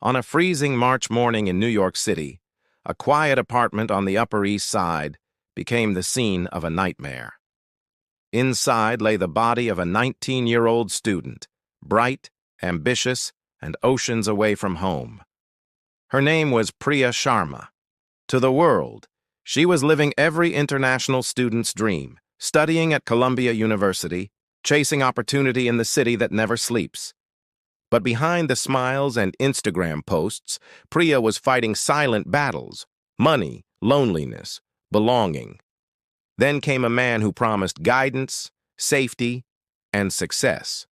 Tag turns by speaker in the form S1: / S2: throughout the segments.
S1: On a freezing March morning in New York City, a quiet apartment on the Upper East Side became the scene of a nightmare. Inside lay the body of a 19-year-old student, bright, ambitious, and oceans away from home. Her name was Priya Sharma. To the world, she was living every international student's dream, studying at Columbia University, chasing opportunity in the city that never sleeps. But behind the smiles and Instagram posts, Priya was fighting silent battles: money, loneliness, belonging. Then came a man who promised guidance, safety, and success.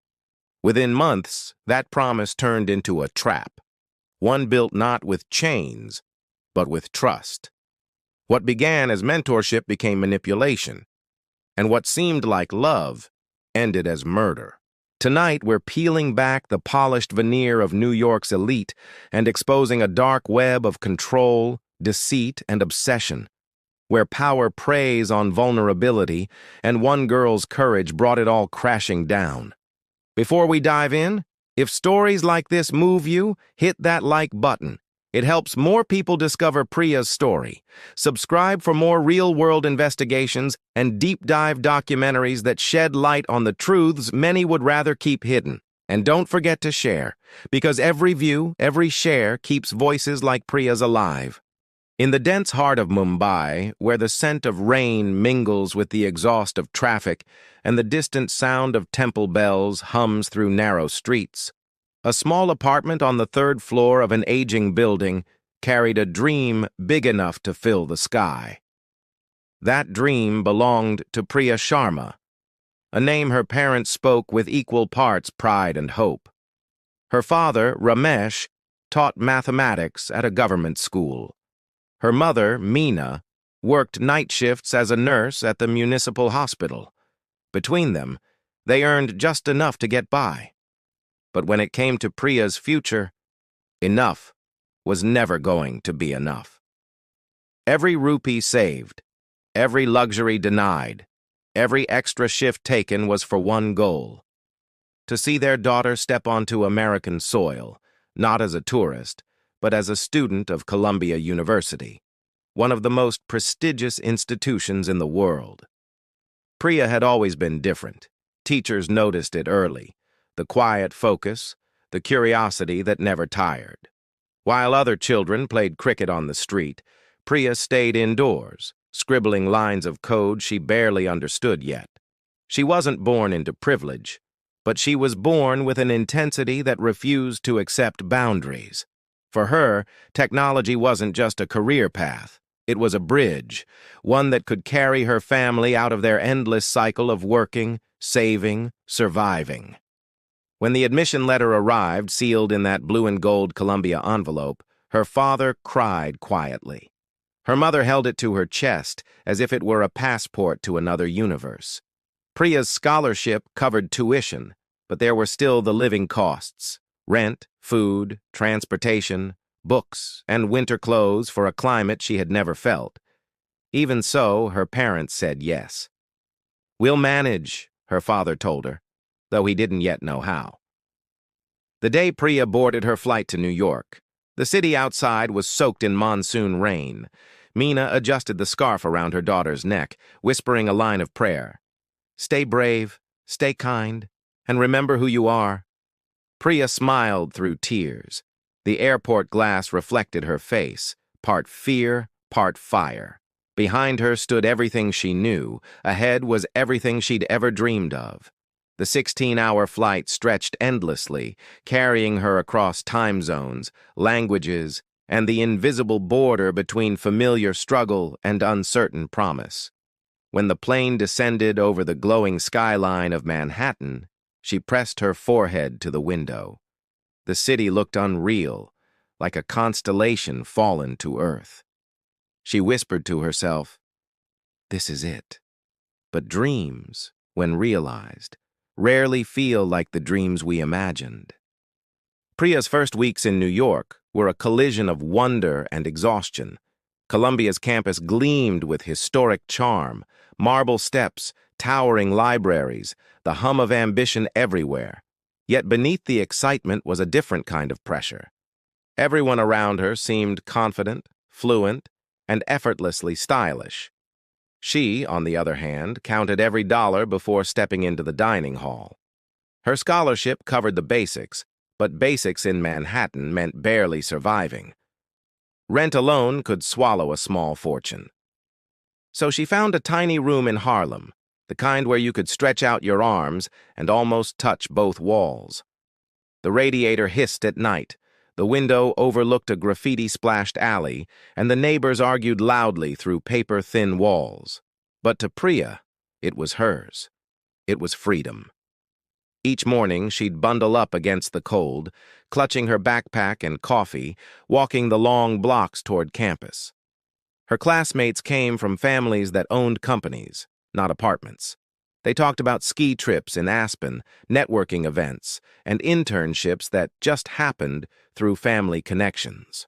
S1: Within months, that promise turned into a trap, one built not with chains, but with trust. What began as mentorship became manipulation, and what seemed like love ended as murder. Tonight, we're peeling back the polished veneer of New York's elite and exposing a dark web of control, deceit, and obsession, where power preys on vulnerability and one girl's courage brought it all crashing down. Before we dive in, if stories like this move you, hit that like button. It helps more people discover Priya's story. Subscribe for more real-world investigations and deep-dive documentaries that shed light on the truths many would rather keep hidden. And don't forget to share, because every view, every share keeps voices like Priya's alive. In the dense heart of Mumbai, where the scent of rain mingles with the exhaust of traffic and the distant sound of temple bells hums through narrow streets, a small apartment on the third floor of an aging building carried a dream big enough to fill the sky. That dream belonged to Priya Sharma, a name her parents spoke with equal parts pride and hope. Her father, Ramesh, taught mathematics at a government school. Her mother, Meena, worked night shifts as a nurse at the municipal hospital. Between them, they earned just enough to get by. But when it came to Priya's future, enough was never going to be enough. Every rupee saved, every luxury denied, every extra shift taken was for one goal: to see their daughter step onto American soil, not as a tourist, but as a student of Columbia University, one of the most prestigious institutions in the world. Priya had always been different. Teachers noticed it early: the quiet focus, the curiosity that never tired. While other children played cricket on the street, Priya stayed indoors, scribbling lines of code she barely understood yet. She wasn't born into privilege, but she was born with an intensity that refused to accept boundaries. For her, technology wasn't just a career path. It was a bridge, one that could carry her family out of their endless cycle of working, saving, surviving. When the admission letter arrived, sealed in that blue and gold Columbia envelope, her father cried quietly. Her mother held it to her chest as if it were a passport to another universe. Priya's scholarship covered tuition, but there were still the living costs: rent, food, transportation, books, and winter clothes for a climate she had never felt. Even so, her parents said yes. "We'll manage," her father told her, though he didn't yet know how. The day Priya boarded her flight to New York, the city outside was soaked in monsoon rain. Meena adjusted the scarf around her daughter's neck, whispering a line of prayer: "Stay brave, stay kind, and remember who you are." Priya smiled through tears. The airport glass reflected her face, part fear, part fire. Behind her stood everything she knew. Ahead was everything she'd ever dreamed of. The 16-hour flight stretched endlessly, carrying her across time zones, languages, and the invisible border between familiar struggle and uncertain promise. When the plane descended over the glowing skyline of Manhattan, she pressed her forehead to the window. The city looked unreal, like a constellation fallen to earth. She whispered to herself, "This is it." But dreams, when realized, rarely feel like the dreams we imagined. Priya's first weeks in New York were a collision of wonder and exhaustion. Columbia's campus gleamed with historic charm: marble steps, towering libraries, the hum of ambition everywhere. Yet beneath the excitement was a different kind of pressure. Everyone around her seemed confident, fluent, and effortlessly stylish. She, on the other hand, counted every dollar before stepping into the dining hall. Her scholarship covered the basics, but basics in Manhattan meant barely surviving. Rent alone could swallow a small fortune. So she found a tiny room in Harlem, the kind where you could stretch out your arms and almost touch both walls. The radiator hissed at night, the window overlooked a graffiti-splashed alley, and the neighbors argued loudly through paper-thin walls. But to Priya, it was hers. It was freedom. Each morning, she'd bundle up against the cold, clutching her backpack and coffee, walking the long blocks toward campus. Her classmates came from families that owned companies, not apartments. They talked about ski trips in Aspen, networking events, and internships that just happened through family connections.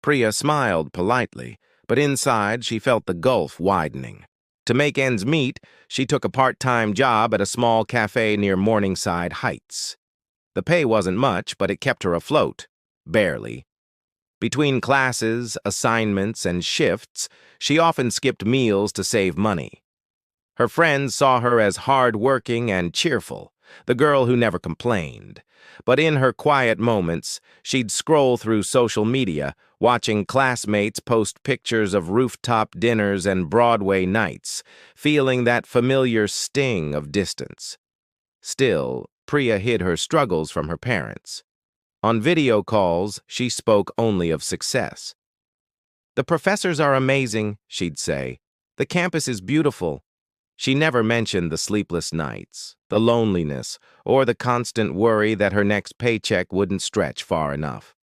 S1: Priya smiled politely, but inside she felt the gulf widening. To make ends meet, she took a part-time job at a small cafe near Morningside Heights. The pay wasn't much, but it kept her afloat, barely. Between classes, assignments, and shifts, she often skipped meals to save money. Her friends saw her as hard-working and cheerful, the girl who never complained. But in her quiet moments, she'd scroll through social media, watching classmates post pictures of rooftop dinners and Broadway nights, feeling that familiar sting of distance. Still, Priya hid her struggles from her parents. On video calls, she spoke only of success. "The professors are amazing," she'd say. "The campus is beautiful." She never mentioned the sleepless nights, the loneliness, or the constant worry that her next paycheck wouldn't stretch far enough.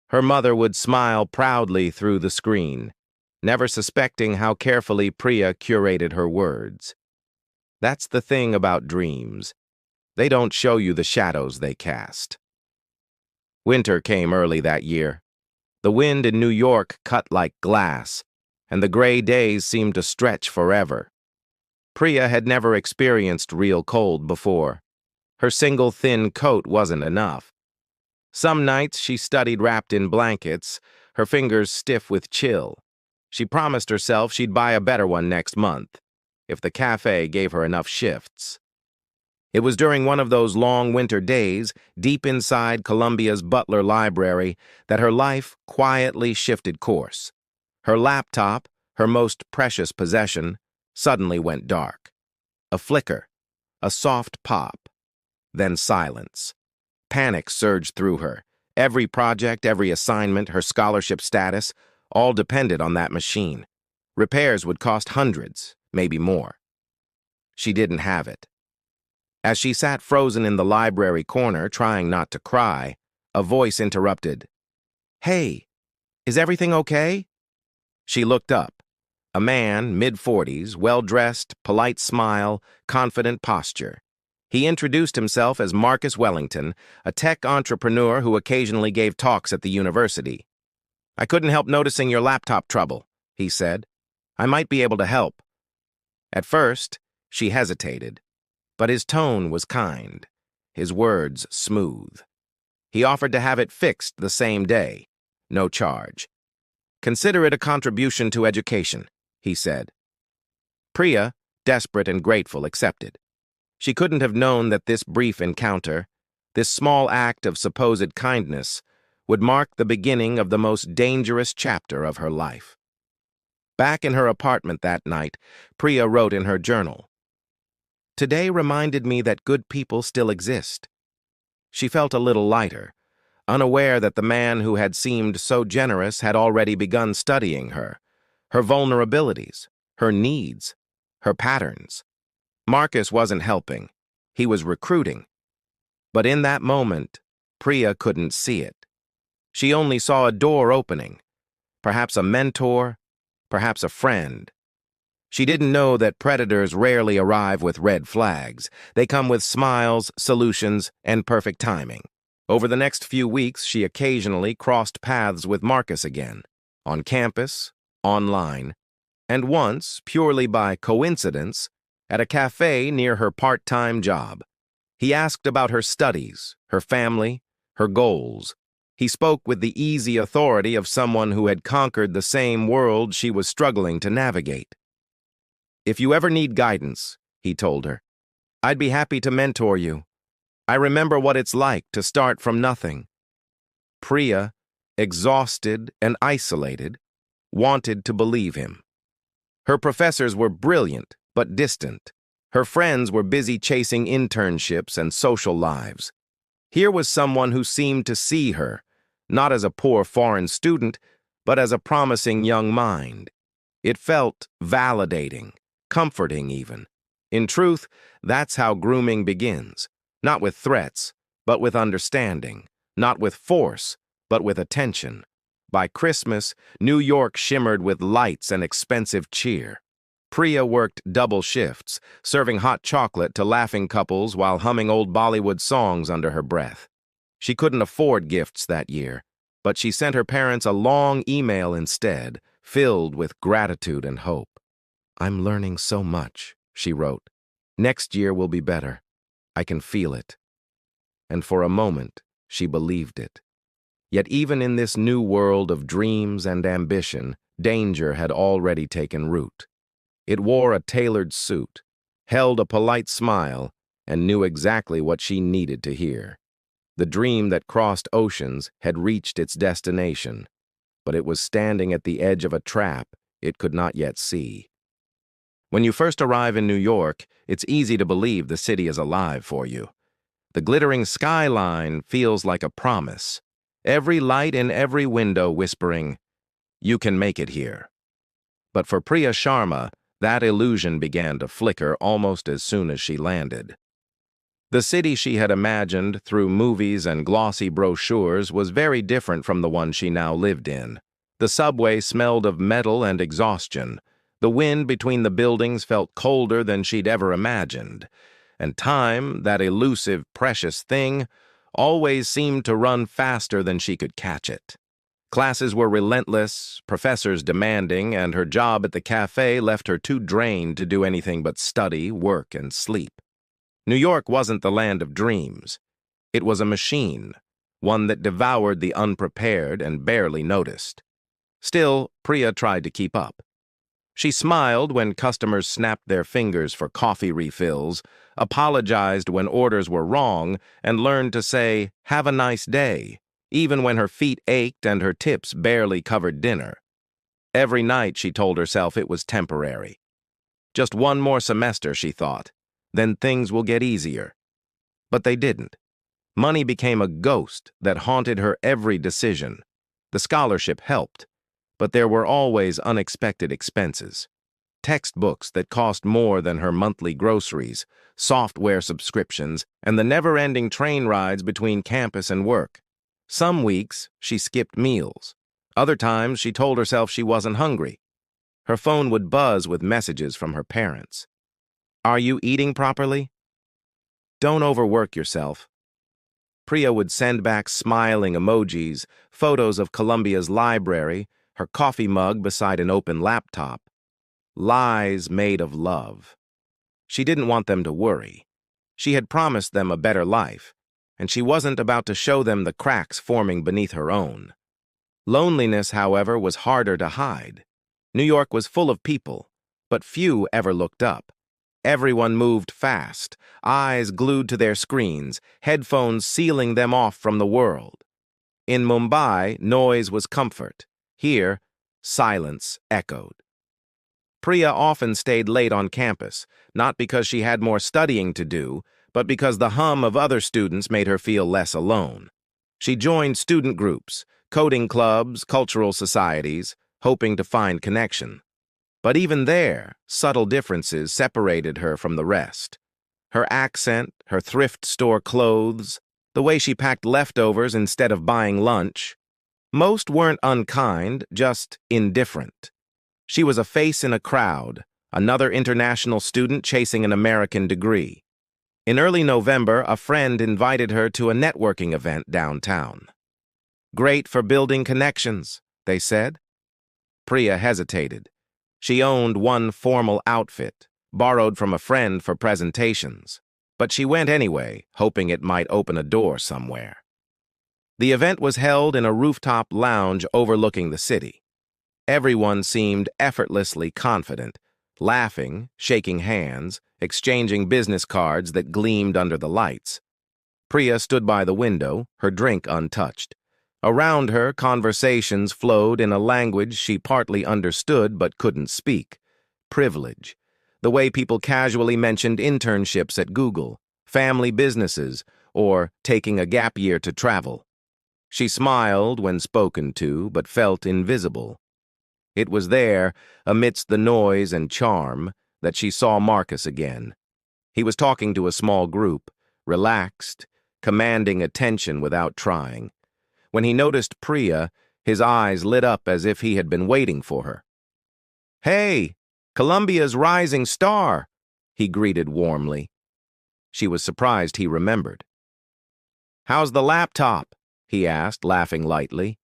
S1: Her mother would smile proudly through the screen, never suspecting how carefully Priya curated her words. That's the thing about dreams. They don't show you the shadows they cast. Winter came early that year. The wind in New York cut like glass, and the gray days seemed to stretch forever. Priya had never experienced real cold before. Her single thin coat wasn't enough. Some nights she studied wrapped in blankets, her fingers stiff with chill. She promised herself she'd buy a better one next month, if the cafe gave her enough shifts. It was during one of those long winter days, deep inside Columbia's Butler Library, that her life quietly shifted course. Her laptop, her most precious possession, suddenly went dark. A flicker, a soft pop, then silence. Panic surged through her. Every project, every assignment, her scholarship status, all depended on that machine. Repairs would cost hundreds, maybe more. She didn't have it. As she sat frozen in the library corner, trying not to cry, a voice interrupted. "Hey, is everything okay?" She looked up. A man, mid-40s, well-dressed, polite smile, confident posture. He introduced himself as Marcus Wellington, a tech entrepreneur who occasionally gave talks at the university. "I couldn't help noticing your laptop trouble," he said. "I might be able to help." At first, she hesitated, but his tone was kind, his words smooth. He offered to have it fixed the same day, no charge. "Consider it a contribution to education," he said. Priya, desperate and grateful, accepted. She couldn't have known that this brief encounter, this small act of supposed kindness, would mark the beginning of the most dangerous chapter of her life. Back in her apartment that night, Priya wrote in her journal, "Today reminded me that good people still exist." She felt a little lighter, unaware that the man who had seemed so generous had already begun studying her vulnerabilities, her needs, her patterns. Marcus wasn't helping. He was recruiting. But in that moment, Priya couldn't see it. She only saw a door opening, perhaps a mentor, perhaps a friend. She didn't know that predators rarely arrive with red flags. They come with smiles, solutions, and perfect timing. Over the next few weeks, she occasionally crossed paths with Marcus again, on campus, online, and once, purely by coincidence, at a cafe near her part-time job. He asked about her studies, her family, her goals. He spoke with the easy authority of someone who had conquered the same world she was struggling to navigate. "If you ever need guidance," he told her, "I'd be happy to mentor you. I remember what it's like to start from nothing." Priya, exhausted and isolated, wanted to believe him. Her professors were brilliant but distant. Her friends were busy chasing internships and social lives. Here was someone who seemed to see her, not as a poor foreign student, but as a promising young mind. It felt validating, comforting even. In truth, that's how grooming begins. Not with threats, but with understanding. Not with force, but with attention. By Christmas, New York shimmered with lights and expensive cheer. Priya worked double shifts, serving hot chocolate to laughing couples while humming old Bollywood songs under her breath. She couldn't afford gifts that year, but she sent her parents a long email instead, filled with gratitude and hope. "I'm learning so much," she wrote. "Next year will be better. I can feel it." And for a moment, she believed it. Yet even in this new world of dreams and ambition, danger had already taken root. It wore a tailored suit, held a polite smile, and knew exactly what she needed to hear. The dream that crossed oceans had reached its destination, but it was standing at the edge of a trap it could not yet see. When you first arrive in New York, it's easy to believe the city is alive for you. The glittering skyline feels like a promise. Every light in every window whispering, "You can make it here." But for Priya Sharma, that illusion began to flicker almost as soon as she landed. The city she had imagined through movies and glossy brochures was very different from the one she now lived in. The subway smelled of metal and exhaustion. The wind between the buildings felt colder than she'd ever imagined. And time, that elusive, precious thing, always seemed to run faster than she could catch it. Classes were relentless, professors demanding, and her job at the cafe left her too drained to do anything but study, work, and sleep. New York wasn't the land of dreams. It was a machine, one that devoured the unprepared and barely noticed. Still, Priya tried to keep up. She smiled when customers snapped their fingers for coffee refills, apologized when orders were wrong, and learned to say, "Have a nice day," even when her feet ached and her tips barely covered dinner. Every night she told herself it was temporary. Just one more semester, she thought, then things will get easier. But they didn't. Money became a ghost that haunted her every decision. The scholarship helped, but there were always unexpected expenses. Textbooks that cost more than her monthly groceries, software subscriptions, and the never-ending train rides between campus and work. Some weeks, she skipped meals. Other times, she told herself she wasn't hungry. Her phone would buzz with messages from her parents. "Are you eating properly? Don't overwork yourself." Priya would send back smiling emojis, photos of Columbia's library, her coffee mug beside an open laptop. Lies made of love. She didn't want them to worry. She had promised them a better life, and she wasn't about to show them the cracks forming beneath her own. Loneliness, however, was harder to hide. New York was full of people, but few ever looked up. Everyone moved fast, eyes glued to their screens, headphones sealing them off from the world. In Mumbai, noise was comfort. Here, silence echoed. Priya often stayed late on campus, not because she had more studying to do, but because the hum of other students made her feel less alone. She joined student groups, coding clubs, cultural societies, hoping to find connection. But even there, subtle differences separated her from the rest. Her accent, her thrift store clothes, the way she packed leftovers instead of buying lunch. Most weren't unkind, just indifferent. She was a face in a crowd, another international student chasing an American degree. In early November, a friend invited her to a networking event downtown. "Great for building connections," they said. Priya hesitated. She owned one formal outfit, borrowed from a friend for presentations. But she went anyway, hoping it might open a door somewhere. The event was held in a rooftop lounge overlooking the city. Everyone seemed effortlessly confident, laughing, shaking hands, exchanging business cards that gleamed under the lights. Priya stood by the window, her drink untouched. Around her, conversations flowed in a language she partly understood but couldn't speak. Privilege. The way people casually mentioned internships at Google, family businesses, or taking a gap year to travel. She smiled when spoken to, but felt invisible. It was there, amidst the noise and charm, that she saw Marcus again. He was talking to a small group, relaxed, commanding attention without trying. When he noticed Priya, his eyes lit up as if he had been waiting for her. "Hey, Columbia's rising star," he greeted warmly. She was surprised he remembered. "How's the laptop?" he asked, laughing lightly.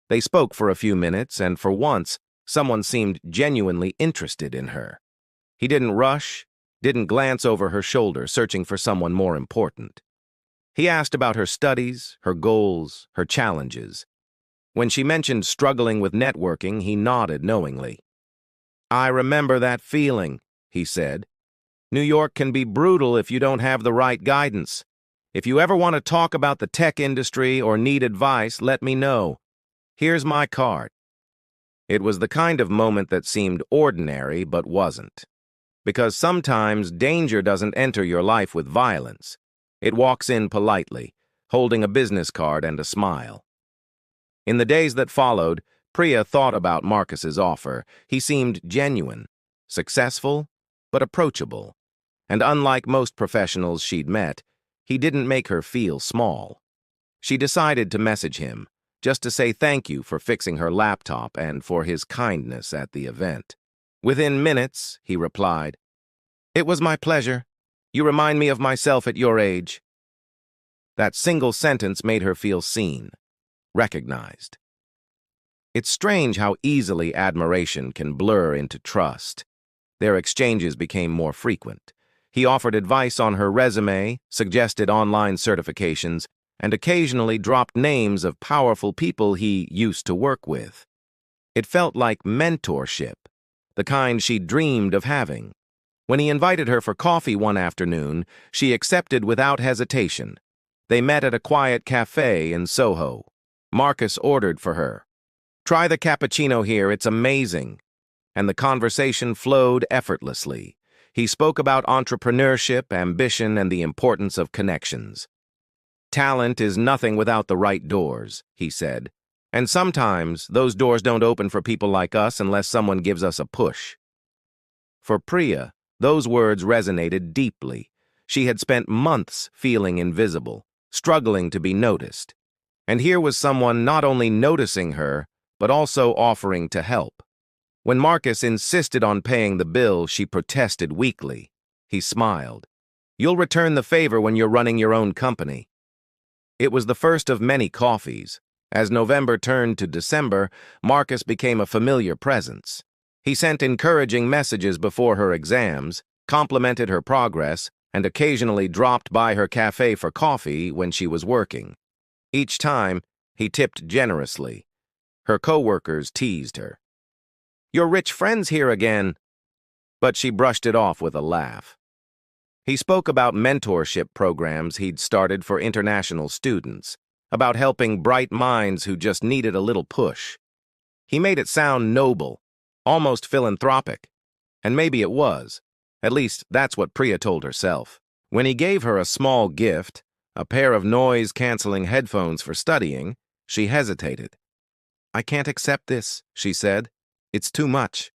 S1: They spoke for a few minutes, and for once, someone seemed genuinely interested in her. He didn't rush, didn't glance over her shoulder, searching for someone more important. He asked about her studies, her goals, her challenges. When she mentioned struggling with networking, he nodded knowingly. "I remember that feeling," he said. "New York can be brutal if you don't have the right guidance. If you ever want to talk about the tech industry or need advice, let me know. Here's my card." It was the kind of moment that seemed ordinary but wasn't. Because sometimes danger doesn't enter your life with violence. It walks in politely, holding a business card and a smile. In the days that followed, Priya thought about Marcus's offer. He seemed genuine, successful, but approachable. And unlike most professionals she'd met, he didn't make her feel small. She decided to message him, just to say thank you for fixing her laptop and for his kindness at the event. Within minutes, he replied, "It was my pleasure. You remind me of myself at your age." That single sentence made her feel seen, recognized. It's strange how easily admiration can blur into trust. Their exchanges became more frequent. He offered advice on her resume, suggested online certifications, and occasionally dropped names of powerful people he used to work with. It felt like mentorship, the kind she dreamed of having. When he invited her for coffee one afternoon, she accepted without hesitation. They met at a quiet cafe in Soho. Marcus ordered for her. "Try the cappuccino here, it's amazing." And the conversation flowed effortlessly. He spoke about entrepreneurship, ambition, and the importance of connections. "Talent is nothing without the right doors," he said. "And sometimes those doors don't open for people like us unless someone gives us a push." For Priya, those words resonated deeply. She had spent months feeling invisible, struggling to be noticed. And here was someone not only noticing her, but also offering to help. When Marcus insisted on paying the bill, she protested weakly. He smiled. "You'll return the favor when you're running your own company." It was the first of many coffees. As November turned to December, Marcus became a familiar presence. He sent encouraging messages before her exams, complimented her progress, and occasionally dropped by her cafe for coffee when she was working. Each time, he tipped generously. Her coworkers teased her. "Your rich friend's here again." But she brushed it off with a laugh. He spoke about mentorship programs he'd started for international students, about helping bright minds who just needed a little push. He made it sound noble, almost philanthropic. And maybe it was. At least, that's what Priya told herself. When he gave her a small gift, a pair of noise-canceling headphones for studying, she hesitated. "I can't accept this," she said. "It's too much."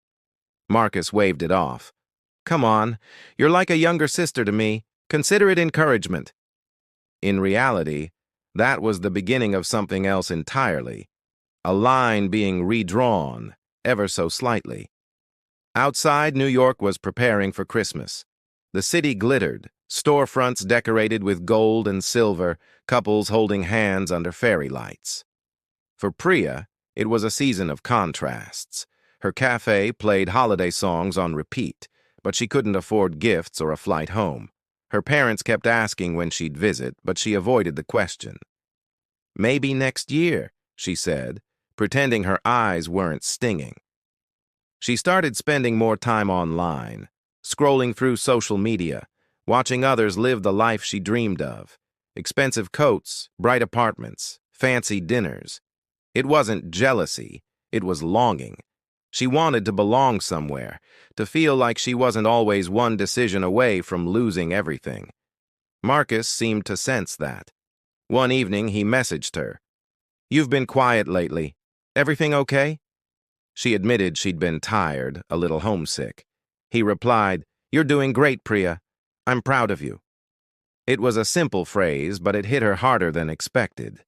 S1: Marcus waved it off. "Come on, you're like a younger sister to me. Consider it encouragement." In reality, that was the beginning of something else entirely, a line being redrawn, ever so slightly. Outside, New York was preparing for Christmas. The city glittered, storefronts decorated with gold and silver, couples holding hands under fairy lights. For Priya, it was a season of contrasts. Her cafe played holiday songs on repeat, but she couldn't afford gifts or a flight home. Her parents kept asking when she'd visit, but she avoided the question. Maybe next year, she said, pretending her eyes weren't stinging. She started spending more time online, scrolling through social media, watching others live the life she dreamed of. Expensive coats, bright apartments, fancy dinners. It wasn't jealousy, it was longing. She wanted to belong somewhere, to feel like she wasn't always one decision away from losing everything. Marcus seemed to sense that. One evening, he messaged her. "You've been quiet lately. Everything okay?" She admitted she'd been tired, a little homesick. He replied, "You're doing great, Priya. I'm proud of you." It was a simple phrase, but it hit her harder than expected.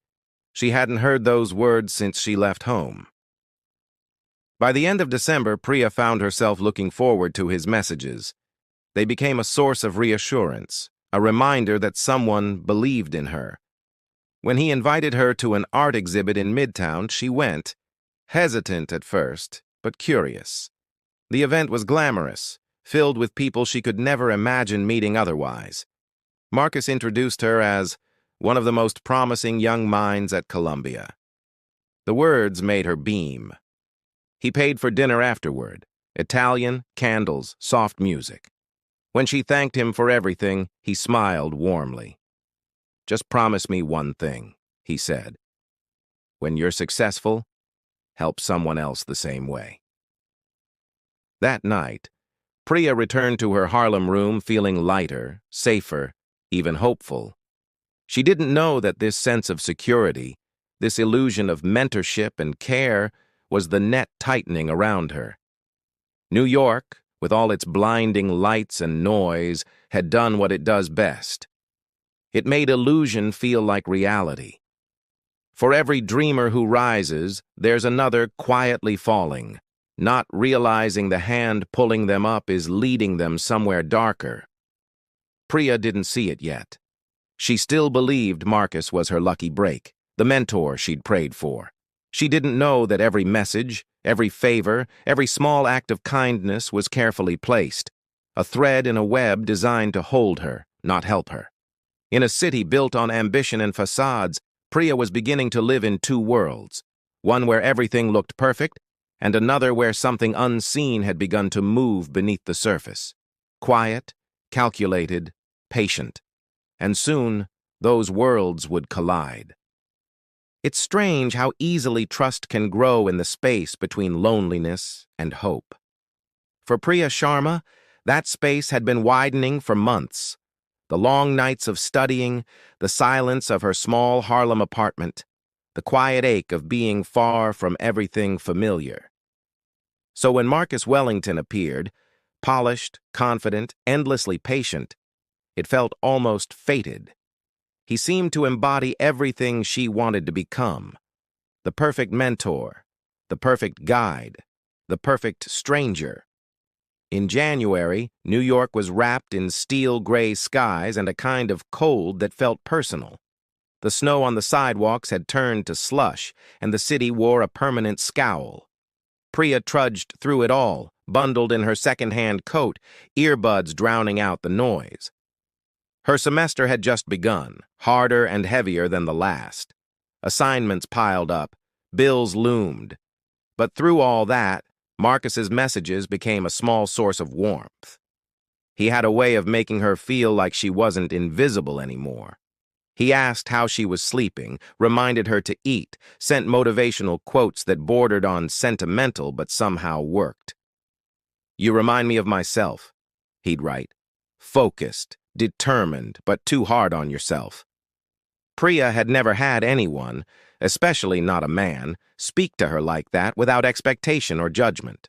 S1: She hadn't heard those words since she left home. By the end of December, Priya found herself looking forward to his messages. They became a source of reassurance, a reminder that someone believed in her. When he invited her to an art exhibit in Midtown, she went, hesitant at first, but curious. The event was glamorous, filled with people she could never imagine meeting otherwise. Marcus introduced her as one of the most promising young minds at Columbia. The words made her beam. He paid for dinner afterward, Italian, candles, soft music. When she thanked him for everything, he smiled warmly. "Just promise me one thing," he said. "When you're successful, help someone else the same way." That night, Priya returned to her Harlem room feeling lighter, safer, even hopeful. She didn't know that this sense of security, this illusion of mentorship and care, was the net tightening around her. New York, with all its blinding lights and noise, had done what it does best. It made illusion feel like reality. For every dreamer who rises, there's another quietly falling, not realizing the hand pulling them up is leading them somewhere darker. Priya didn't see it yet. She still believed Marcus was her lucky break, the mentor she'd prayed for. She didn't know that every message, every favor, every small act of kindness was carefully placed, a thread in a web designed to hold her, not help her. In a city built on ambition and facades, Priya was beginning to live in two worlds, one where everything looked perfect, and another where something unseen had begun to move beneath the surface. Quiet, calculated, patient. And soon, those worlds would collide. It's strange how easily trust can grow in the space between loneliness and hope. For Priya Sharma, that space had been widening for months. The long nights of studying, the silence of her small Harlem apartment, the quiet ache of being far from everything familiar. So when Marcus Wellington appeared, polished, confident, endlessly patient, it felt almost fated. He seemed to embody everything she wanted to become. The perfect mentor, the perfect guide, the perfect stranger. In January, New York was wrapped in steel gray skies and a kind of cold that felt personal. The snow on the sidewalks had turned to slush, and the city wore a permanent scowl. Priya trudged through it all, bundled in her second-hand coat, earbuds drowning out the noise. Her semester had just begun, harder and heavier than the last. Assignments piled up, bills loomed. But through all that, Marcus's messages became a small source of warmth. He had a way of making her feel like she wasn't invisible anymore. He asked how she was sleeping, reminded her to eat, sent motivational quotes that bordered on sentimental but somehow worked. "You remind me of myself," he'd write. "Focused, determined, but too hard on yourself." Priya had never had anyone, especially not a man, speak to her like that without expectation or judgment.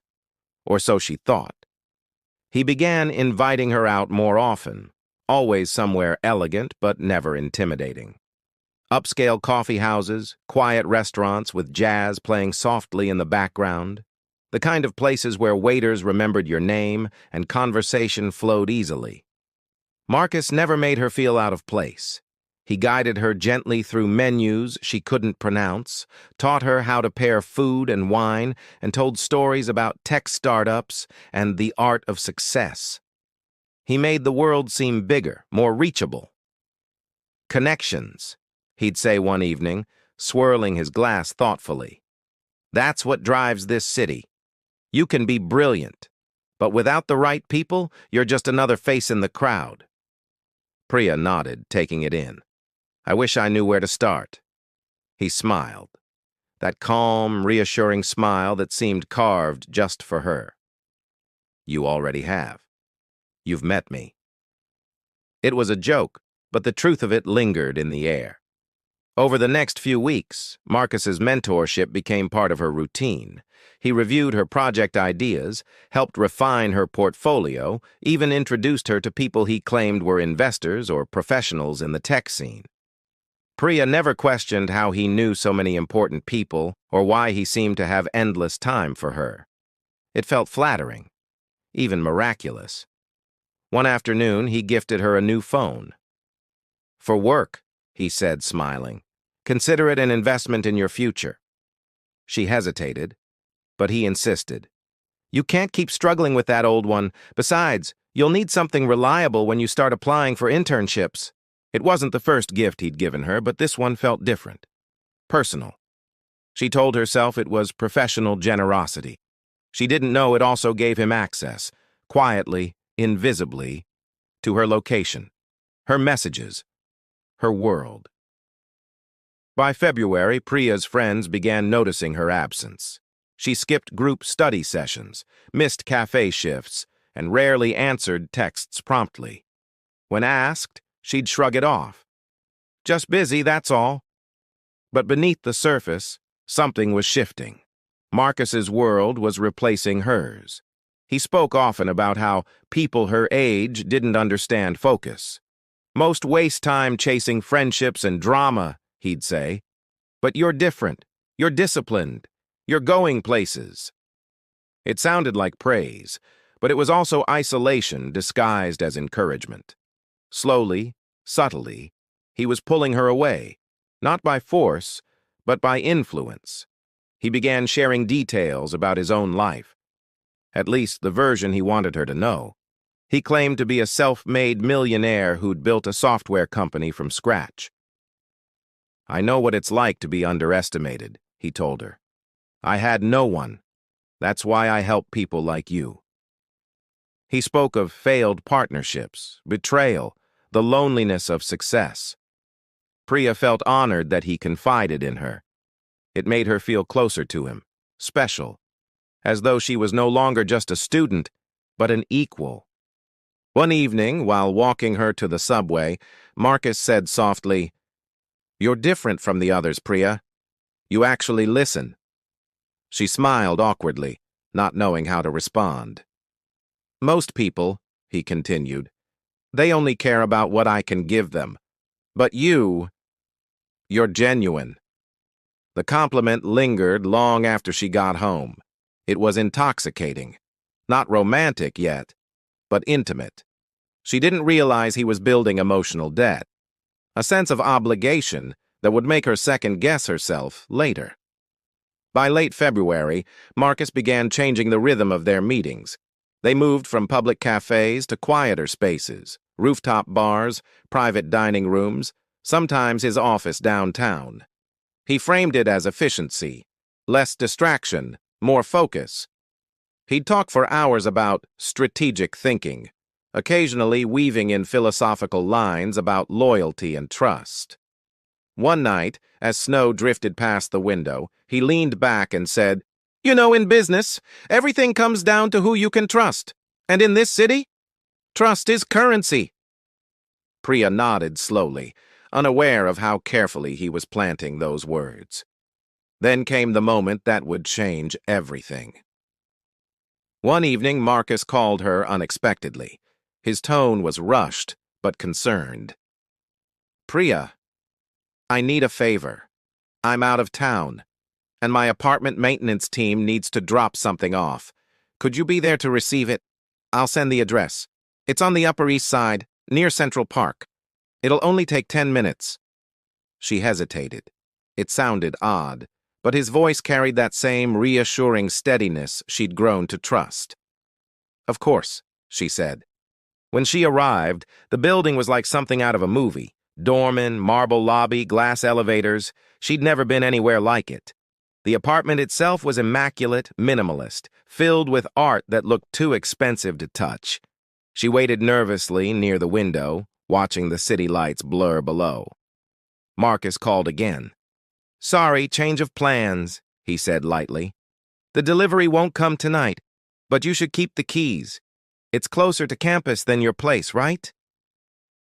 S1: Or so she thought. He began inviting her out more often, always somewhere elegant but never intimidating. Upscale coffee houses, quiet restaurants with jazz playing softly in the background, the kind of places where waiters remembered your name and conversation flowed easily. Marcus never made her feel out of place. He guided her gently through menus she couldn't pronounce, taught her how to pair food and wine, and told stories about tech startups and the art of success. He made the world seem bigger, more reachable. "Connections," he'd say one evening, swirling his glass thoughtfully. That's what drives this city. You can be brilliant, but without the right people, you're just another face in the crowd. Priya nodded, taking it in. I wish I knew where to start. He smiled. That calm, reassuring smile that seemed carved just for her. You already have. You've met me. It was a joke, but the truth of it lingered in the air. Over the next few weeks, Marcus's mentorship became part of her routine. He reviewed her project ideas, helped refine her portfolio, even introduced her to people he claimed were investors or professionals in the tech scene. Priya never questioned how he knew so many important people or why he seemed to have endless time for her. It felt flattering, even miraculous. One afternoon, he gifted her a new phone. For work, he said, smiling. Consider it an investment in your future. She hesitated, but he insisted. You can't keep struggling with that old one. Besides, you'll need something reliable when you start applying for internships. It wasn't the first gift he'd given her, but this one felt different. Personal. She told herself it was professional generosity. She didn't know it also gave him access, quietly, invisibly, to her location, her messages, her world. By February, Priya's friends began noticing her absence. She skipped group study sessions, missed cafe shifts, and rarely answered texts promptly. When asked, she'd shrug it off. Just busy, that's all. But beneath the surface, something was shifting. Marcus's world was replacing hers. He spoke often about how people her age didn't understand focus. Most waste time chasing friendships and drama, he'd say. But you're different. You're disciplined. You're going places. It sounded like praise, but it was also isolation disguised as encouragement. Slowly, subtly, he was pulling her away, not by force, but by influence. He began sharing details about his own life, at least the version he wanted her to know. He claimed to be a self-made millionaire who'd built a software company from scratch. I know what it's like to be underestimated, he told her. I had no one. That's why I help people like you. He spoke of failed partnerships, betrayal, the loneliness of success. Priya felt honored that he confided in her. It made her feel closer to him, special, as though she was no longer just a student, but an equal. One evening, while walking her to the subway, Marcus said softly, You're different from the others, Priya. You actually listen. She smiled awkwardly, not knowing how to respond. Most people, he continued, they only care about what I can give them. But you're genuine. The compliment lingered long after she got home. It was intoxicating. Not romantic yet, but intimate. She didn't realize he was building emotional debt, a sense of obligation that would make her second-guess herself later. By late February, Marcus began changing the rhythm of their meetings. They moved from public cafes to quieter spaces, rooftop bars, private dining rooms, sometimes his office downtown. He framed it as efficiency, less distraction, more focus. He'd talk for hours about strategic thinking, occasionally weaving in philosophical lines about loyalty and trust. One night, as snow drifted past the window, he leaned back and said, You know, in business, everything comes down to who you can trust. And in this city, trust is currency. Priya nodded slowly, unaware of how carefully he was planting those words. Then came the moment that would change everything. One evening, Marcus called her unexpectedly. His tone was rushed, but concerned. Priya, I need a favor. I'm out of town, and my apartment maintenance team needs to drop something off. Could you be there to receive it? I'll send the address. It's on the Upper East Side, near Central Park. It'll only take 10 minutes. She hesitated. It sounded odd, but his voice carried that same reassuring steadiness she'd grown to trust. Of course, she said. When she arrived, the building was like something out of a movie, Doorman, marble lobby, glass elevators. She'd never been anywhere like it. The apartment itself was immaculate, minimalist, filled with art that looked too expensive to touch. She waited nervously near the window, watching the city lights blur below. Marcus called again. "Sorry, change of plans," he said lightly. "The delivery won't come tonight, but you should keep the keys. It's closer to campus than your place, right?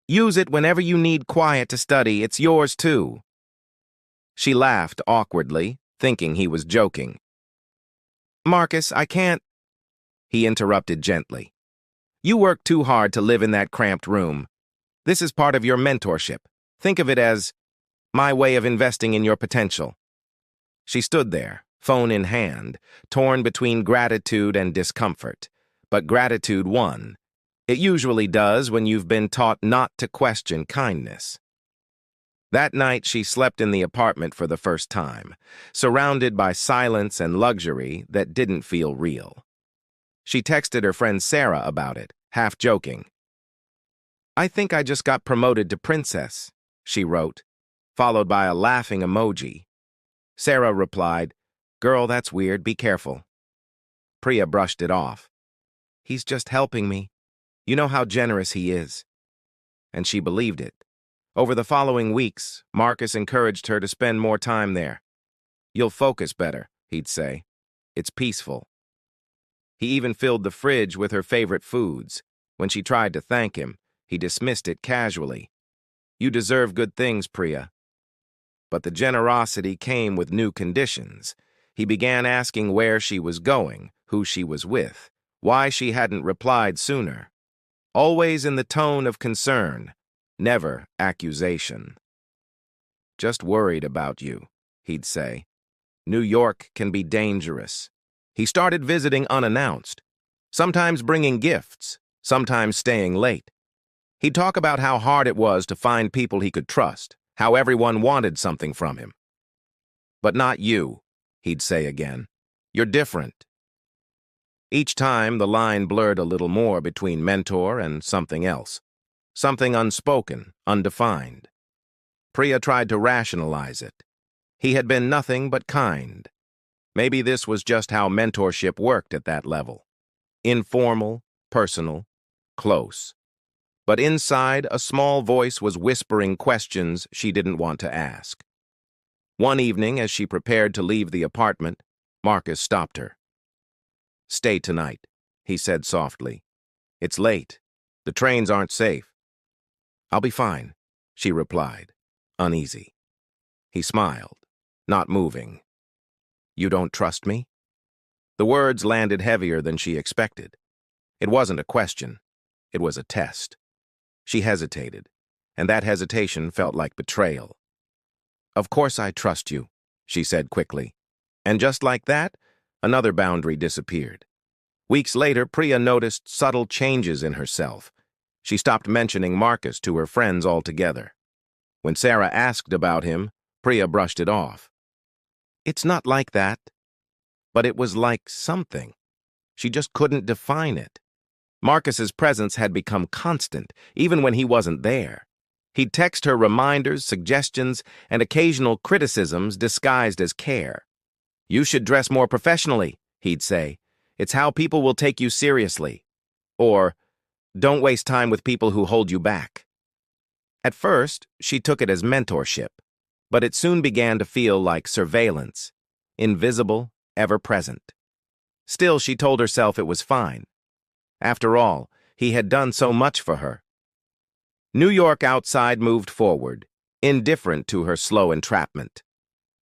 S1: Use it whenever you need quiet to study. It's yours, too." She laughed awkwardly, thinking he was joking. "Marcus, I can't—" He interrupted gently. "You work too hard to live in that cramped room. This is part of your mentorship. Think of it as my way of investing in your potential." She stood there, phone in hand, torn between gratitude and discomfort. But gratitude won. It usually does when you've been taught not to question kindness. That night, she slept in the apartment for the first time, surrounded by silence and luxury that didn't feel real. She texted her friend Sarah about it, half joking. "I think I just got promoted to princess," she wrote, followed by a laughing emoji. Sarah replied, "Girl, that's weird. Be careful." Priya brushed it off. "He's just helping me. You know how generous he is." And she believed it. Over the following weeks, Marcus encouraged her to spend more time there. "You'll focus better," he'd say. "It's peaceful." He even filled the fridge with her favorite foods. When she tried to thank him, he dismissed it casually. "You deserve good things, Priya." But the generosity came with new conditions. He began asking where she was going, who she was with, why she hadn't replied sooner. Always in the tone of concern, never accusation. "Just worried about you," he'd say. "New York can be dangerous." He started visiting unannounced, sometimes bringing gifts, sometimes staying late. He'd talk about how hard it was to find people he could trust, how everyone wanted something from him. "But not you," he'd say again. "You're different." Each time, the line blurred a little more between mentor and something else. Something unspoken, undefined. Priya tried to rationalize it. He had been nothing but kind. Maybe this was just how mentorship worked at that level. Informal, personal, close. But inside, a small voice was whispering questions she didn't want to ask. One evening, as she prepared to leave the apartment, Marcus stopped her. "Stay tonight," he said softly. "It's late. The trains aren't safe." "I'll be fine," she replied, uneasy. He smiled, not moving. "You don't trust me?" The words landed heavier than she expected. It wasn't a question. It was a test. She hesitated, and that hesitation felt like betrayal. "Of course I trust you," she said quickly. And just like that, another boundary disappeared. Weeks later, Priya noticed subtle changes in herself. She stopped mentioning Marcus to her friends altogether. When Sarah asked about him, Priya brushed it off. "It's not like that." But it was like something. She just couldn't define it. Marcus's presence had become constant, even when he wasn't there. He'd text her reminders, suggestions, and occasional criticisms disguised as care. "You should dress more professionally," he'd say. "It's how people will take you seriously." Or, "Don't waste time with people who hold you back." At first, she took it as mentorship, but it soon began to feel like surveillance, invisible, ever-present. Still, she told herself it was fine. After all, he had done so much for her. New York outside moved forward, indifferent to her slow entrapment.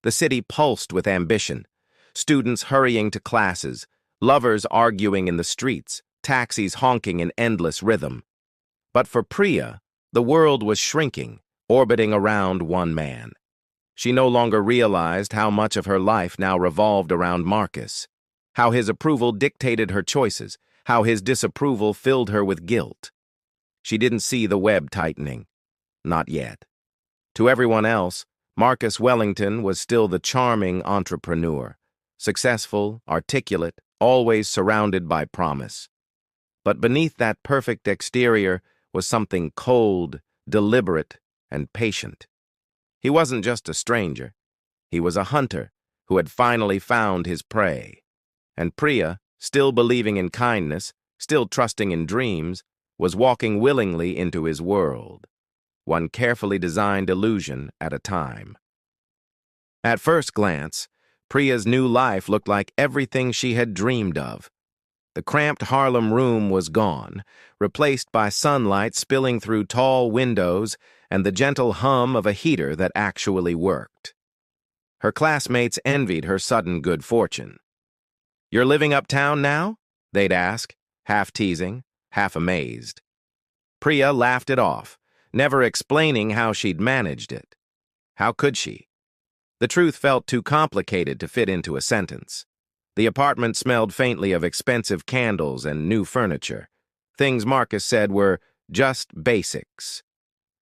S1: The city pulsed with ambition, students hurrying to classes, lovers arguing in the streets, taxis honking in endless rhythm. But for Priya, the world was shrinking, orbiting around one man. She no longer realized how much of her life now revolved around Marcus, how his approval dictated her choices, how his disapproval filled her with guilt. She didn't see the web tightening. Not yet. To everyone else, Marcus Wellington was still the charming entrepreneur, successful, articulate, always surrounded by promise. But beneath that perfect exterior was something cold, deliberate, and patient. He wasn't just a stranger. He was a hunter who had finally found his prey. And Priya, still believing in kindness, still trusting in dreams, was walking willingly into his world, one carefully designed illusion at a time. At first glance, Priya's new life looked like everything she had dreamed of. The cramped Harlem room was gone, replaced by sunlight spilling through tall windows and the gentle hum of a heater that actually worked. Her classmates envied her sudden good fortune. "You're living uptown now?" they'd ask, half teasing, half amazed. Priya laughed it off, never explaining how she'd managed it. How could she? The truth felt too complicated to fit into a sentence. The apartment smelled faintly of expensive candles and new furniture. Things Marcus said were just basics.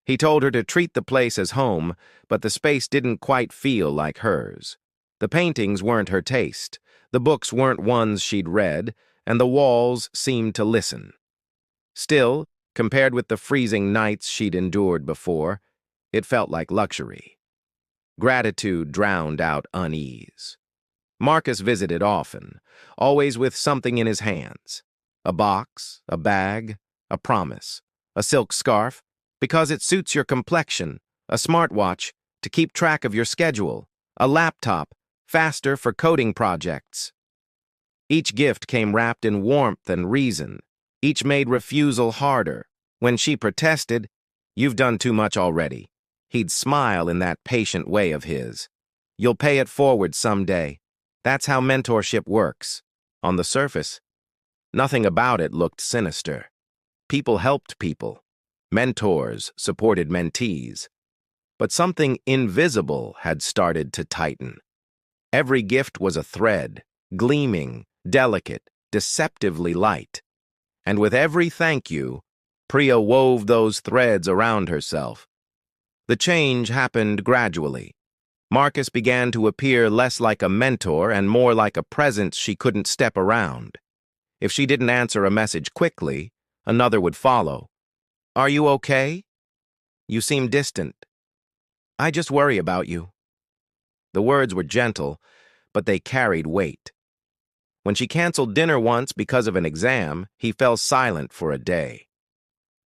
S1: He told her to treat the place as home, but the space didn't quite feel like hers. The paintings weren't her taste, the books weren't ones she'd read, and the walls seemed to listen. Still, compared with the freezing nights she'd endured before, it felt like luxury. Gratitude drowned out unease. Marcus visited often, always with something in his hands. A box, a bag, a promise, a silk scarf, because it suits your complexion, a smartwatch to keep track of your schedule, a laptop, faster for coding projects. Each gift came wrapped in warmth and reason. Each made refusal harder. When she protested, "You've done too much already," he'd smile in that patient way of his. "You'll pay it forward someday." That's how mentorship works. On the surface, nothing about it looked sinister. People helped people. Mentors supported mentees. But something invisible had started to tighten. Every gift was a thread, gleaming, delicate, deceptively light. And with every thank you, Priya wove those threads around herself. The change happened gradually. Marcus began to appear less like a mentor and more like a presence she couldn't step around. If she didn't answer a message quickly, another would follow. "Are you okay? You seem distant. I just worry about you." The words were gentle, but they carried weight. When she canceled dinner once because of an exam, he fell silent for a day.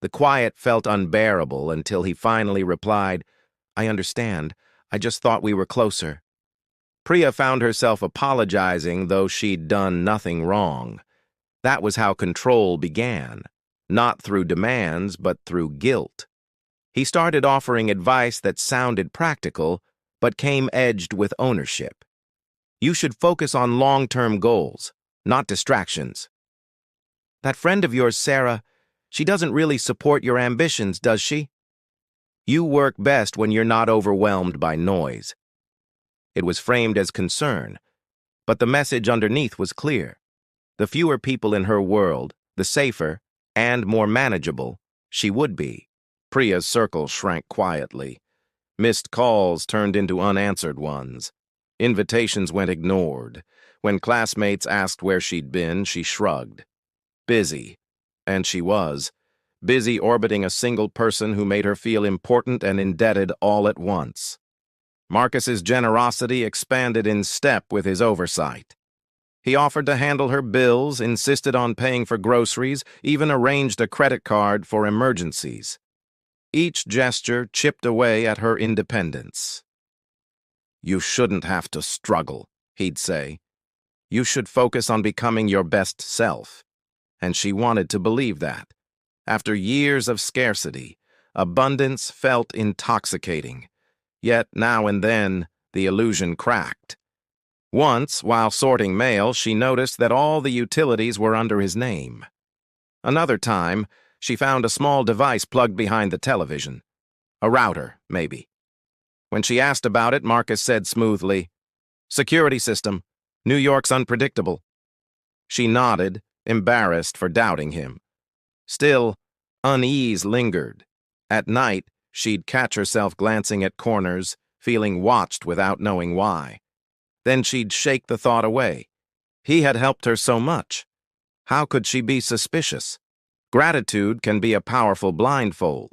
S1: The quiet felt unbearable until he finally replied, "I understand. I just thought we were closer." Priya found herself apologizing though she'd done nothing wrong. That was how control began, not through demands, but through guilt. He started offering advice that sounded practical, but came edged with ownership. "You should focus on long-term goals, not distractions. That friend of yours, Sarah, she doesn't really support your ambitions, does she? You work best when you're not overwhelmed by noise." It was framed as concern, but the message underneath was clear. The fewer people in her world, the safer and more manageable she would be. Priya's circle shrank quietly. Missed calls turned into unanswered ones. Invitations went ignored. When classmates asked where she'd been, she shrugged. Busy. And she was. Busy orbiting a single person who made her feel important and indebted all at once. Marcus's generosity expanded in step with his oversight. He offered to handle her bills, insisted on paying for groceries, even arranged a credit card for emergencies. Each gesture chipped away at her independence. "You shouldn't have to struggle," he'd say. "You should focus on becoming your best self." And she wanted to believe that. After years of scarcity, abundance felt intoxicating. Yet now and then, the illusion cracked. Once, while sorting mail, she noticed that all the utilities were under his name. Another time, she found a small device plugged behind the television. A router, maybe. When she asked about it, Marcus said smoothly, "Security system. New York's unpredictable." She nodded, embarrassed for doubting him. Still, unease lingered. At night, she'd catch herself glancing at corners, feeling watched without knowing why. Then she'd shake the thought away. He had helped her so much. How could she be suspicious? Gratitude can be a powerful blindfold.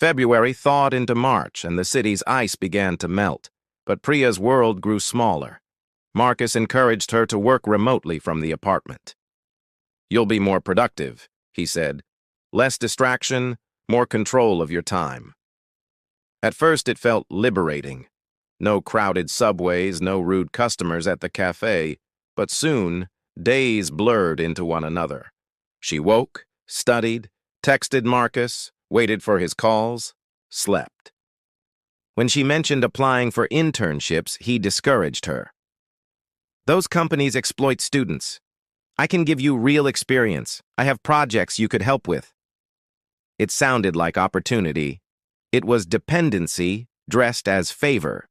S1: February thawed into March, and the city's ice began to melt, but Priya's world grew smaller. Marcus encouraged her to work remotely from the apartment. "You'll be more productive," he said. "Less distraction, more control of your time." At first it felt liberating. No crowded subways, no rude customers at the cafe, but soon, days blurred into one another. She woke, studied, texted Marcus, waited for his calls, slept. When she mentioned applying for internships, he discouraged her. "Those companies exploit students. I can give you real experience. I have projects you could help with." It sounded like opportunity. It was dependency dressed as favor.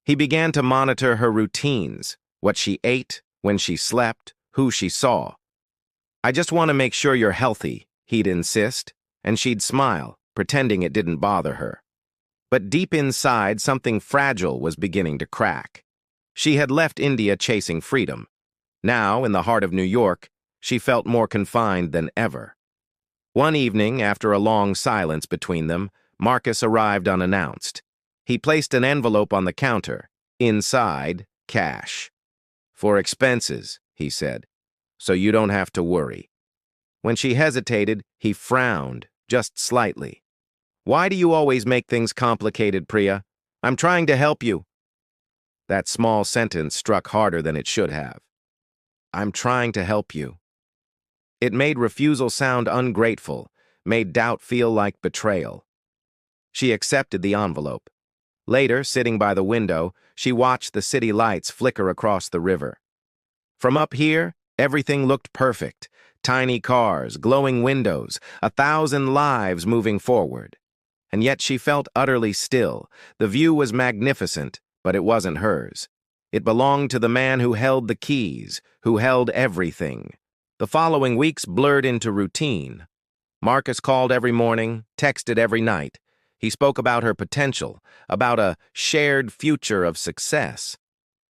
S1: He began to monitor her routines, what she ate, when she slept, who she saw. "I just want to make sure you're healthy," he'd insist, and she'd smile, pretending it didn't bother her. But deep inside, something fragile was beginning to crack. She had left India chasing freedom. Now, in the heart of New York, she felt more confined than ever. One evening, after a long silence between them, Marcus arrived unannounced. He placed an envelope on the counter. Inside, cash. "For expenses," he said, "so you don't have to worry." When she hesitated, he frowned, just slightly. "Why do you always make things complicated, Priya? I'm trying to help you." That small sentence struck harder than it should have. "I'm trying to help you." It made refusal sound ungrateful, made doubt feel like betrayal. She accepted the envelope. Later, sitting by the window, she watched the city lights flicker across the river. From up here, everything looked perfect. Tiny cars, glowing windows, 1,000 lives moving forward. And yet she felt utterly still. The view was magnificent, but it wasn't hers. It belonged to the man who held the keys, who held everything. The following weeks blurred into routine. Marcus called every morning, texted every night. He spoke about her potential, about a shared future of success.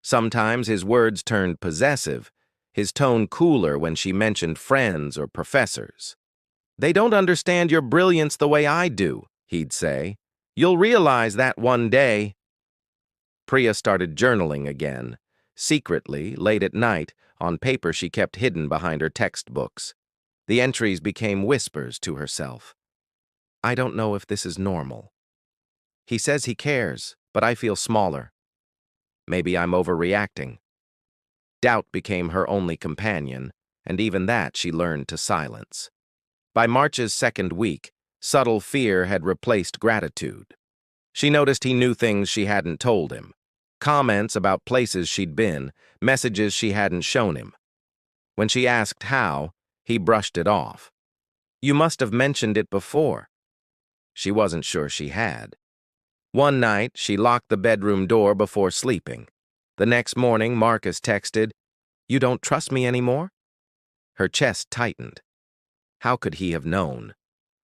S1: Sometimes his words turned possessive, his tone cooler when she mentioned friends or professors. "They don't understand your brilliance the way I do," he'd say. "You'll realize that one day." Priya started journaling again, secretly, late at night, on paper she kept hidden behind her textbooks. The entries became whispers to herself. "I don't know if this is normal. He says he cares, but I feel smaller. Maybe I'm overreacting." Doubt became her only companion, and even that she learned to silence. By March's second week, subtle fear had replaced gratitude. She noticed he knew things she hadn't told him. Comments about places she'd been, messages she hadn't shown him. When she asked how, he brushed it off. "You must have mentioned it before." She wasn't sure she had. One night, she locked the bedroom door before sleeping. The next morning, Marcus texted, "You don't trust me anymore?" Her chest tightened. How could he have known?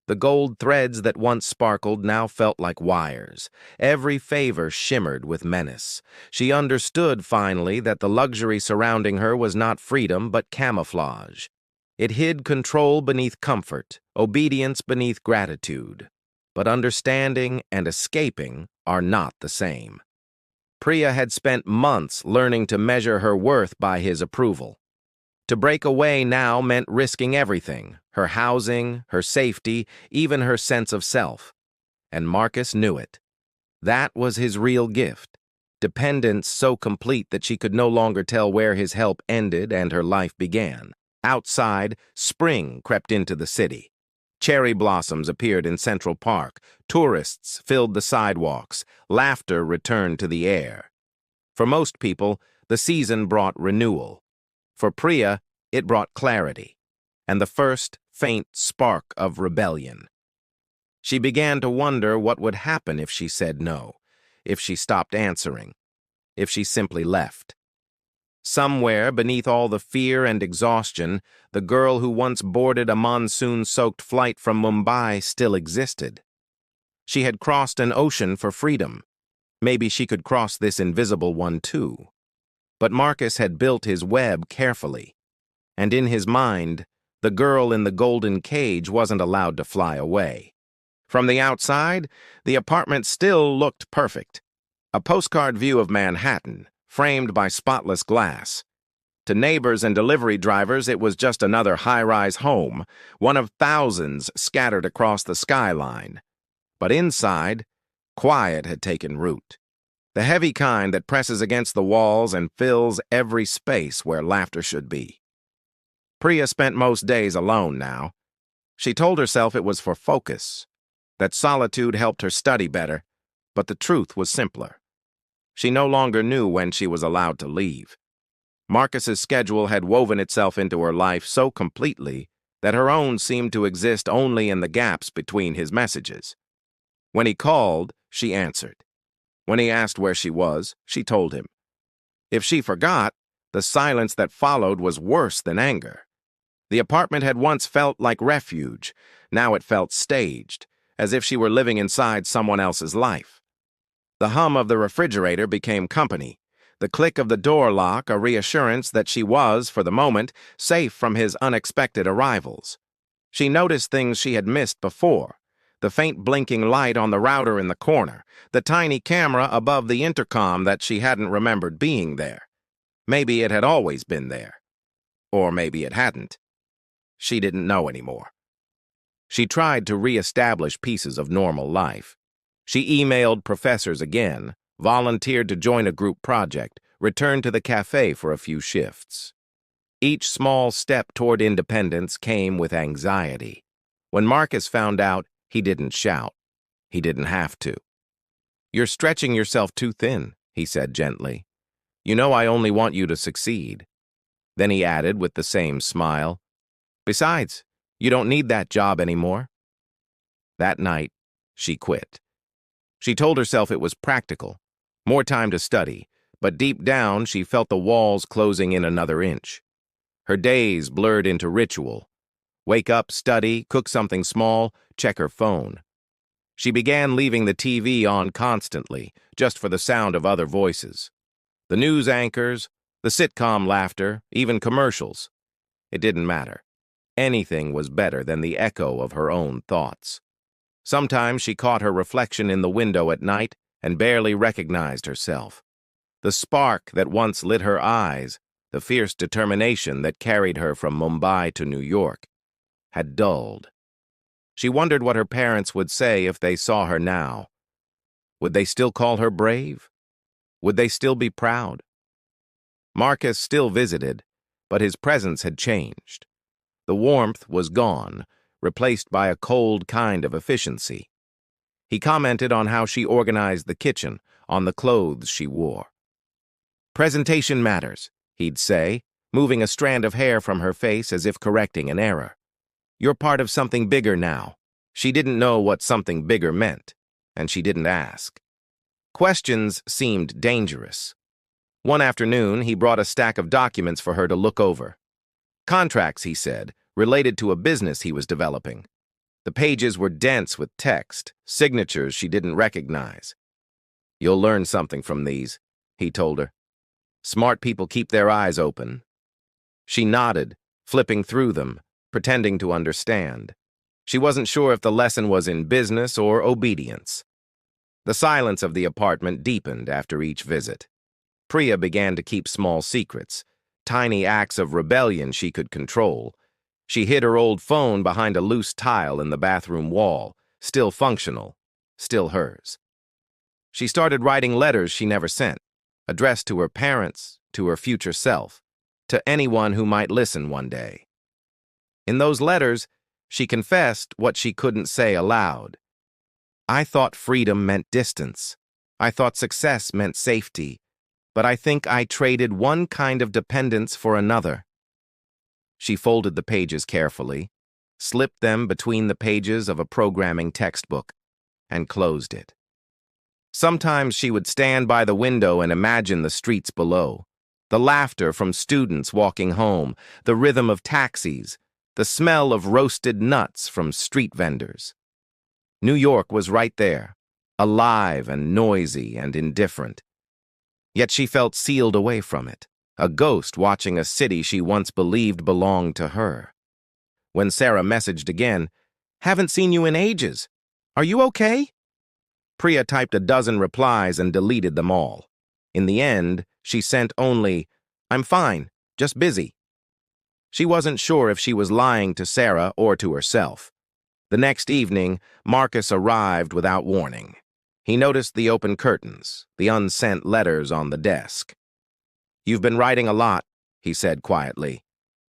S1: The gold threads that once sparkled now felt like wires. Every favor shimmered with menace. She understood, finally, that the luxury surrounding her was not freedom but camouflage. It hid control beneath comfort, obedience beneath gratitude. But understanding and escaping are not the same. Priya had spent months learning to measure her worth by his approval. To break away now meant risking everything, her housing, her safety, even her sense of self. And Marcus knew it. That was his real gift, dependence so complete that she could no longer tell where his help ended and her life began. Outside, spring crept into the city. Cherry blossoms appeared in Central Park, tourists filled the sidewalks, laughter returned to the air. For most people, the season brought renewal. For Priya, it brought clarity, and the first faint spark of rebellion. She began to wonder what would happen if she said no, if she stopped answering, if she simply left. Somewhere beneath all the fear and exhaustion, the girl who once boarded a monsoon-soaked flight from Mumbai still existed. She had crossed an ocean for freedom. Maybe she could cross this invisible one too. But Marcus had built his web carefully, and in his mind, the girl in the golden cage wasn't allowed to fly away. From the outside, the apartment still looked perfect. A postcard view of Manhattan, framed by spotless glass. To neighbors and delivery drivers, it was just another high-rise home, one of thousands scattered across the skyline. But inside, quiet had taken root. The heavy kind that presses against the walls and fills every space where laughter should be. Priya spent most days alone now. She told herself it was for focus, that solitude helped her study better, but the truth was simpler. She no longer knew when she was allowed to leave. Marcus's schedule had woven itself into her life so completely that her own seemed to exist only in the gaps between his messages. When he called, she answered. When he asked where she was, she told him. If she forgot, the silence that followed was worse than anger. The apartment had once felt like refuge. Now it felt staged, as if she were living inside someone else's life. The hum of the refrigerator became company, the click of the door lock a reassurance that she was, for the moment, safe from his unexpected arrivals. She noticed things she had missed before. The faint blinking light on the router in the corner, the tiny camera above the intercom that she hadn't remembered being there. Maybe it had always been there. Or maybe it hadn't. She didn't know anymore. She tried to re-establish pieces of normal life. She emailed professors again, volunteered to join a group project, returned to the cafe for a few shifts. Each small step toward independence came with anxiety. When Marcus found out, he didn't shout. He didn't have to. "You're stretching yourself too thin," he said gently. "You know I only want you to succeed." Then he added with the same smile, "Besides, you don't need that job anymore." That night, she quit. She told herself it was practical, more time to study, but deep down she felt the walls closing in another inch. Her days blurred into ritual. Wake up, study, cook something small, check her phone. She began leaving the TV on constantly, just for the sound of other voices. The news anchors, the sitcom laughter, even commercials. It didn't matter. Anything was better than the echo of her own thoughts. Sometimes she caught her reflection in the window at night and barely recognized herself. The spark that once lit her eyes, the fierce determination that carried her from Mumbai to New York, had dulled. She wondered what her parents would say if they saw her now. Would they still call her brave? Would they still be proud? Marcus still visited, but his presence had changed. The warmth was gone, replaced by a cold kind of efficiency. He commented on how she organized the kitchen, on the clothes she wore. "Presentation matters," he'd say, moving a strand of hair from her face as if correcting an error. "You're part of something bigger now." She didn't know what something bigger meant, and she didn't ask. Questions seemed dangerous. One afternoon, he brought a stack of documents for her to look over. Contracts, he said, related to a business he was developing. The pages were dense with text, signatures she didn't recognize. "You'll learn something from these," he told her. "Smart people keep their eyes open." She nodded, flipping through them, pretending to understand. She wasn't sure if the lesson was in business or obedience. The silence of the apartment deepened after each visit. Priya began to keep small secrets, tiny acts of rebellion she could control. She hid her old phone behind a loose tile in the bathroom wall, still functional, still hers. She started writing letters she never sent, addressed to her parents, to her future self, to anyone who might listen one day. In those letters, she confessed what she couldn't say aloud. "I thought freedom meant distance. I thought success meant safety. But I think I traded one kind of dependence for another." She folded the pages carefully, slipped them between the pages of a programming textbook, and closed it. Sometimes she would stand by the window and imagine the streets below, the laughter from students walking home, the rhythm of taxis, the smell of roasted nuts from street vendors. New York was right there, alive and noisy and indifferent. Yet she felt sealed away from it, a ghost watching a city she once believed belonged to her. When Sarah messaged again, "Haven't seen you in ages," Are you okay? Priya typed a dozen replies and deleted them all. In the end, she sent only, "I'm fine, just busy." She wasn't sure if she was lying to Sarah or to herself. The next evening, Marcus arrived without warning. He noticed the open curtains, the unsent letters on the desk. "You've been writing a lot," he said quietly.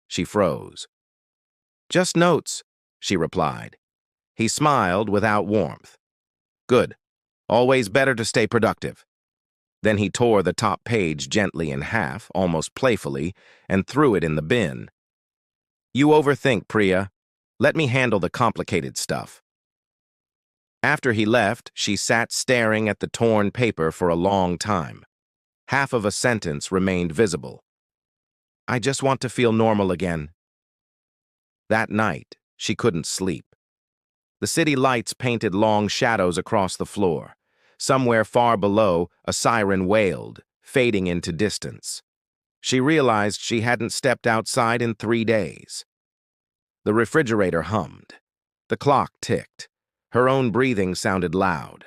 S1: She froze. "Just notes," she replied. He smiled without warmth. "Good. Always better to stay productive." Then he tore the top page gently in half, almost playfully, and threw it in the bin. "You overthink, Priya. Let me handle the complicated stuff." After he left, she sat staring at the torn paper for a long time. Half of a sentence remained visible. "I just want to feel normal again." That night, she couldn't sleep. The city lights painted long shadows across the floor. Somewhere far below, a siren wailed, fading into distance. She realized she hadn't stepped outside in 3 days. The refrigerator hummed. The clock ticked. Her own breathing sounded loud.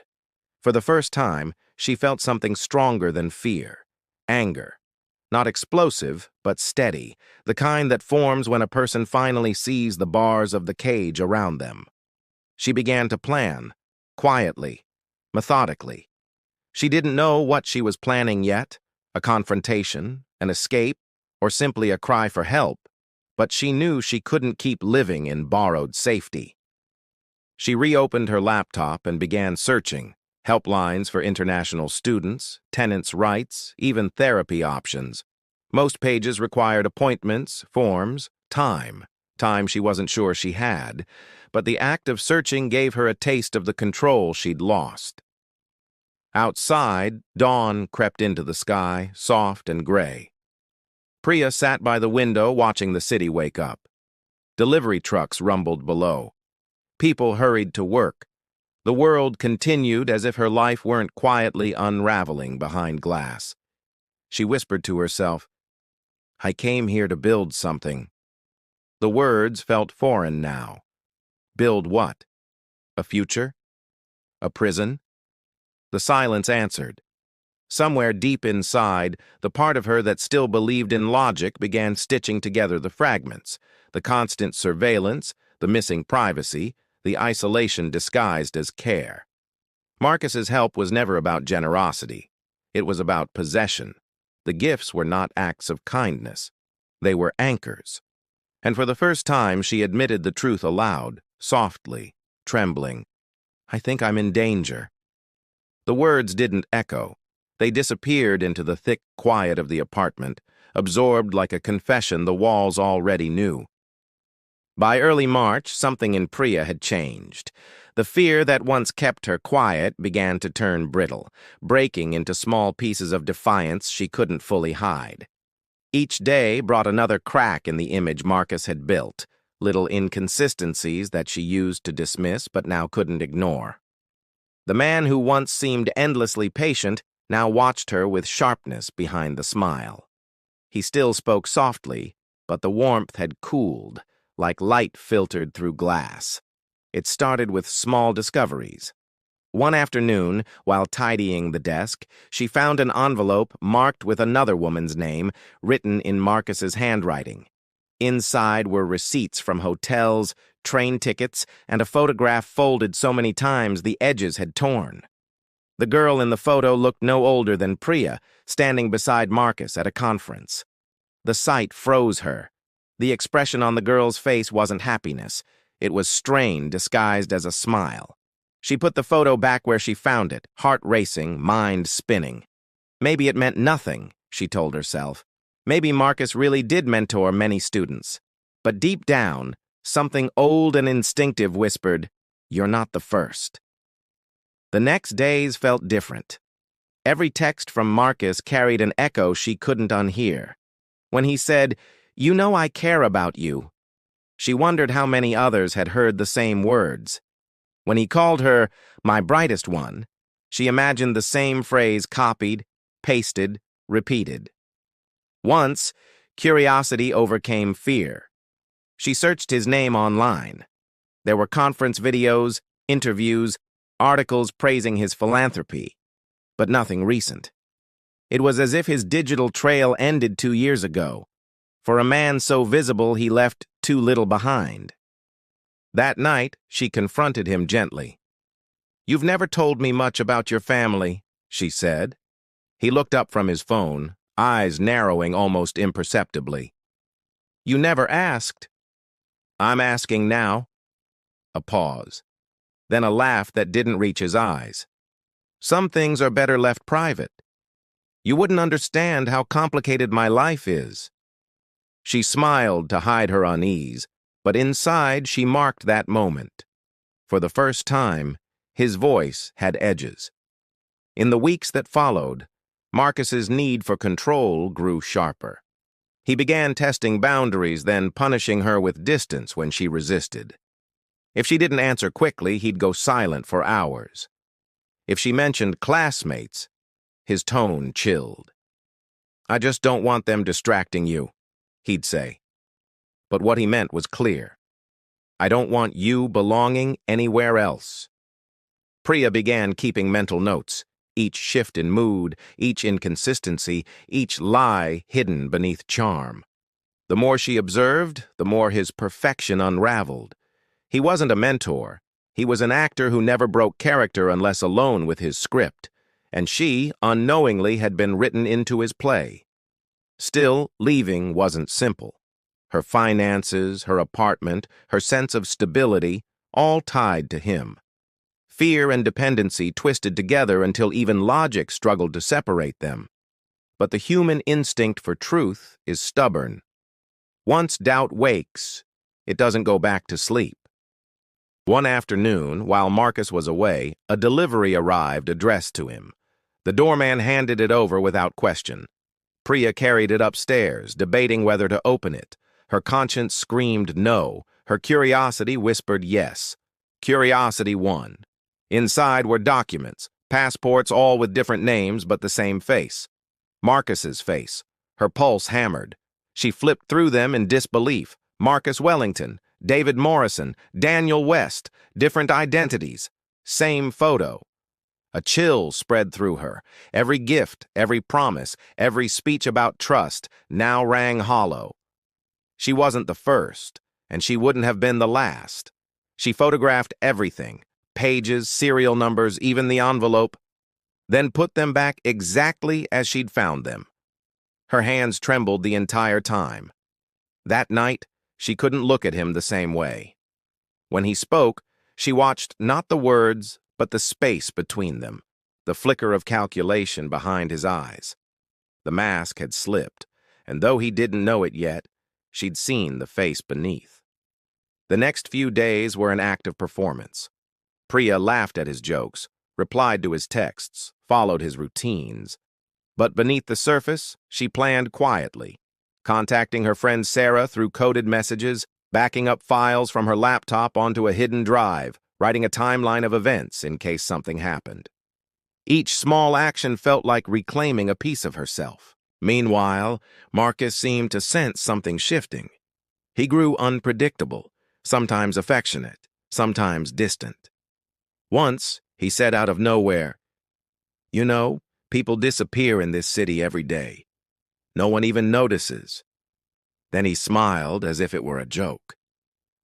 S1: For the first time, she felt something stronger than fear. Anger. Not explosive, but steady, the kind that forms when a person finally sees the bars of the cage around them. She began to plan, quietly, methodically. She didn't know what she was planning yet, a confrontation, an escape, or simply a cry for help, but she knew she couldn't keep living in borrowed safety. She reopened her laptop and began searching, helplines for international students, tenants' rights, even therapy options. Most pages required appointments, forms, time she wasn't sure she had, but the act of searching gave her a taste of the control she'd lost. Outside, dawn crept into the sky, soft and gray. Priya sat by the window watching the city wake up. Delivery trucks rumbled below. People hurried to work. The world continued as if her life weren't quietly unraveling behind glass. She whispered to herself, "I came here to build something." The words felt foreign now. Build what? A future? A prison? The silence answered. Somewhere deep inside, the part of her that still believed in logic began stitching together the fragments, the constant surveillance, the missing privacy, the isolation disguised as care. Marcus's help was never about generosity. It was about possession. The gifts were not acts of kindness. They were anchors. And for the first time, she admitted the truth aloud, softly, trembling. "I think I'm in danger." The words didn't echo. They disappeared into the thick quiet of the apartment, absorbed like a confession the walls already knew. By early March, something in Priya had changed. The fear that once kept her quiet began to turn brittle, breaking into small pieces of defiance she couldn't fully hide. Each day brought another crack in the image Marcus had built, little inconsistencies that she used to dismiss but now couldn't ignore. The man who once seemed endlessly patient now watched her with sharpness behind the smile. He still spoke softly, but the warmth had cooled, like light filtered through glass. It started with small discoveries. One afternoon, while tidying the desk, she found an envelope marked with another woman's name, written in Marcus's handwriting. Inside were receipts from hotels, train tickets, and a photograph folded so many times the edges had torn. The girl in the photo looked no older than Priya, standing beside Marcus at a conference. The sight froze her. The expression on the girl's face wasn't happiness. It was strain disguised as a smile. She put the photo back where she found it, heart racing, mind spinning. Maybe it meant nothing, she told herself. Maybe Marcus really did mentor many students. But deep down, something old and instinctive whispered, "You're not the first." The next days felt different. Every text from Marcus carried an echo she couldn't unhear. When he said, "You know I care about you," she wondered how many others had heard the same words. When he called her "my brightest one," she imagined the same phrase copied, pasted, repeated. Once, curiosity overcame fear. She searched his name online. There were conference videos, interviews, articles praising his philanthropy, but nothing recent. It was as if his digital trail ended 2 years ago. For a man so visible, he left too little behind. That night, she confronted him gently. "You've never told me much about your family," she said. He looked up from his phone, eyes narrowing almost imperceptibly. "You never asked." "I'm asking now." A pause. Then a laugh that didn't reach his eyes. "Some things are better left private. You wouldn't understand how complicated my life is." She smiled to hide her unease, but inside she marked that moment. For the first time, his voice had edges. In the weeks that followed, Marcus's need for control grew sharper. He began testing boundaries, then punishing her with distance when she resisted. If she didn't answer quickly, he'd go silent for hours. If she mentioned classmates, his tone chilled. "I just don't want them distracting you," he'd say. But what he meant was clear. "I don't want you belonging anywhere else." Priya began keeping mental notes, each shift in mood, each inconsistency, each lie hidden beneath charm. The more she observed, the more his perfection unraveled. He wasn't a mentor. He was an actor who never broke character unless alone with his script, and she, unknowingly, had been written into his play. Still, leaving wasn't simple. Her finances, her apartment, her sense of stability, all tied to him. Fear and dependency twisted together until even logic struggled to separate them. But the human instinct for truth is stubborn. Once doubt wakes, it doesn't go back to sleep. One afternoon, while Marcus was away, a delivery arrived addressed to him. The doorman handed it over without question. Priya carried it upstairs, debating whether to open it. Her conscience screamed no. Her curiosity whispered yes. Curiosity won. Inside were documents, passports all with different names but the same face. Marcus's face. Her pulse hammered. She flipped through them in disbelief. Marcus Wellington, David Morrison, Daniel West, different identities, same photo. A chill spread through her. Every gift, every promise, every speech about trust now rang hollow. She wasn't the first, and she wouldn't have been the last. She photographed everything, pages, serial numbers, even the envelope, then put them back exactly as she'd found them. Her hands trembled the entire time. That night, she couldn't look at him the same way. When he spoke, she watched not the words, but the space between them, the flicker of calculation behind his eyes. The mask had slipped, and though he didn't know it yet, she'd seen the face beneath. The next few days were an act of performance. Priya laughed at his jokes, replied to his texts, followed his routines. But beneath the surface, she planned quietly, contacting her friend Sarah through coded messages, backing up files from her laptop onto a hidden drive, writing a timeline of events in case something happened. Each small action felt like reclaiming a piece of herself. Meanwhile, Marcus seemed to sense something shifting. He grew unpredictable, sometimes affectionate, sometimes distant. Once, he said out of nowhere, "You know, people disappear in this city every day. No one even notices." Then he smiled as if it were a joke.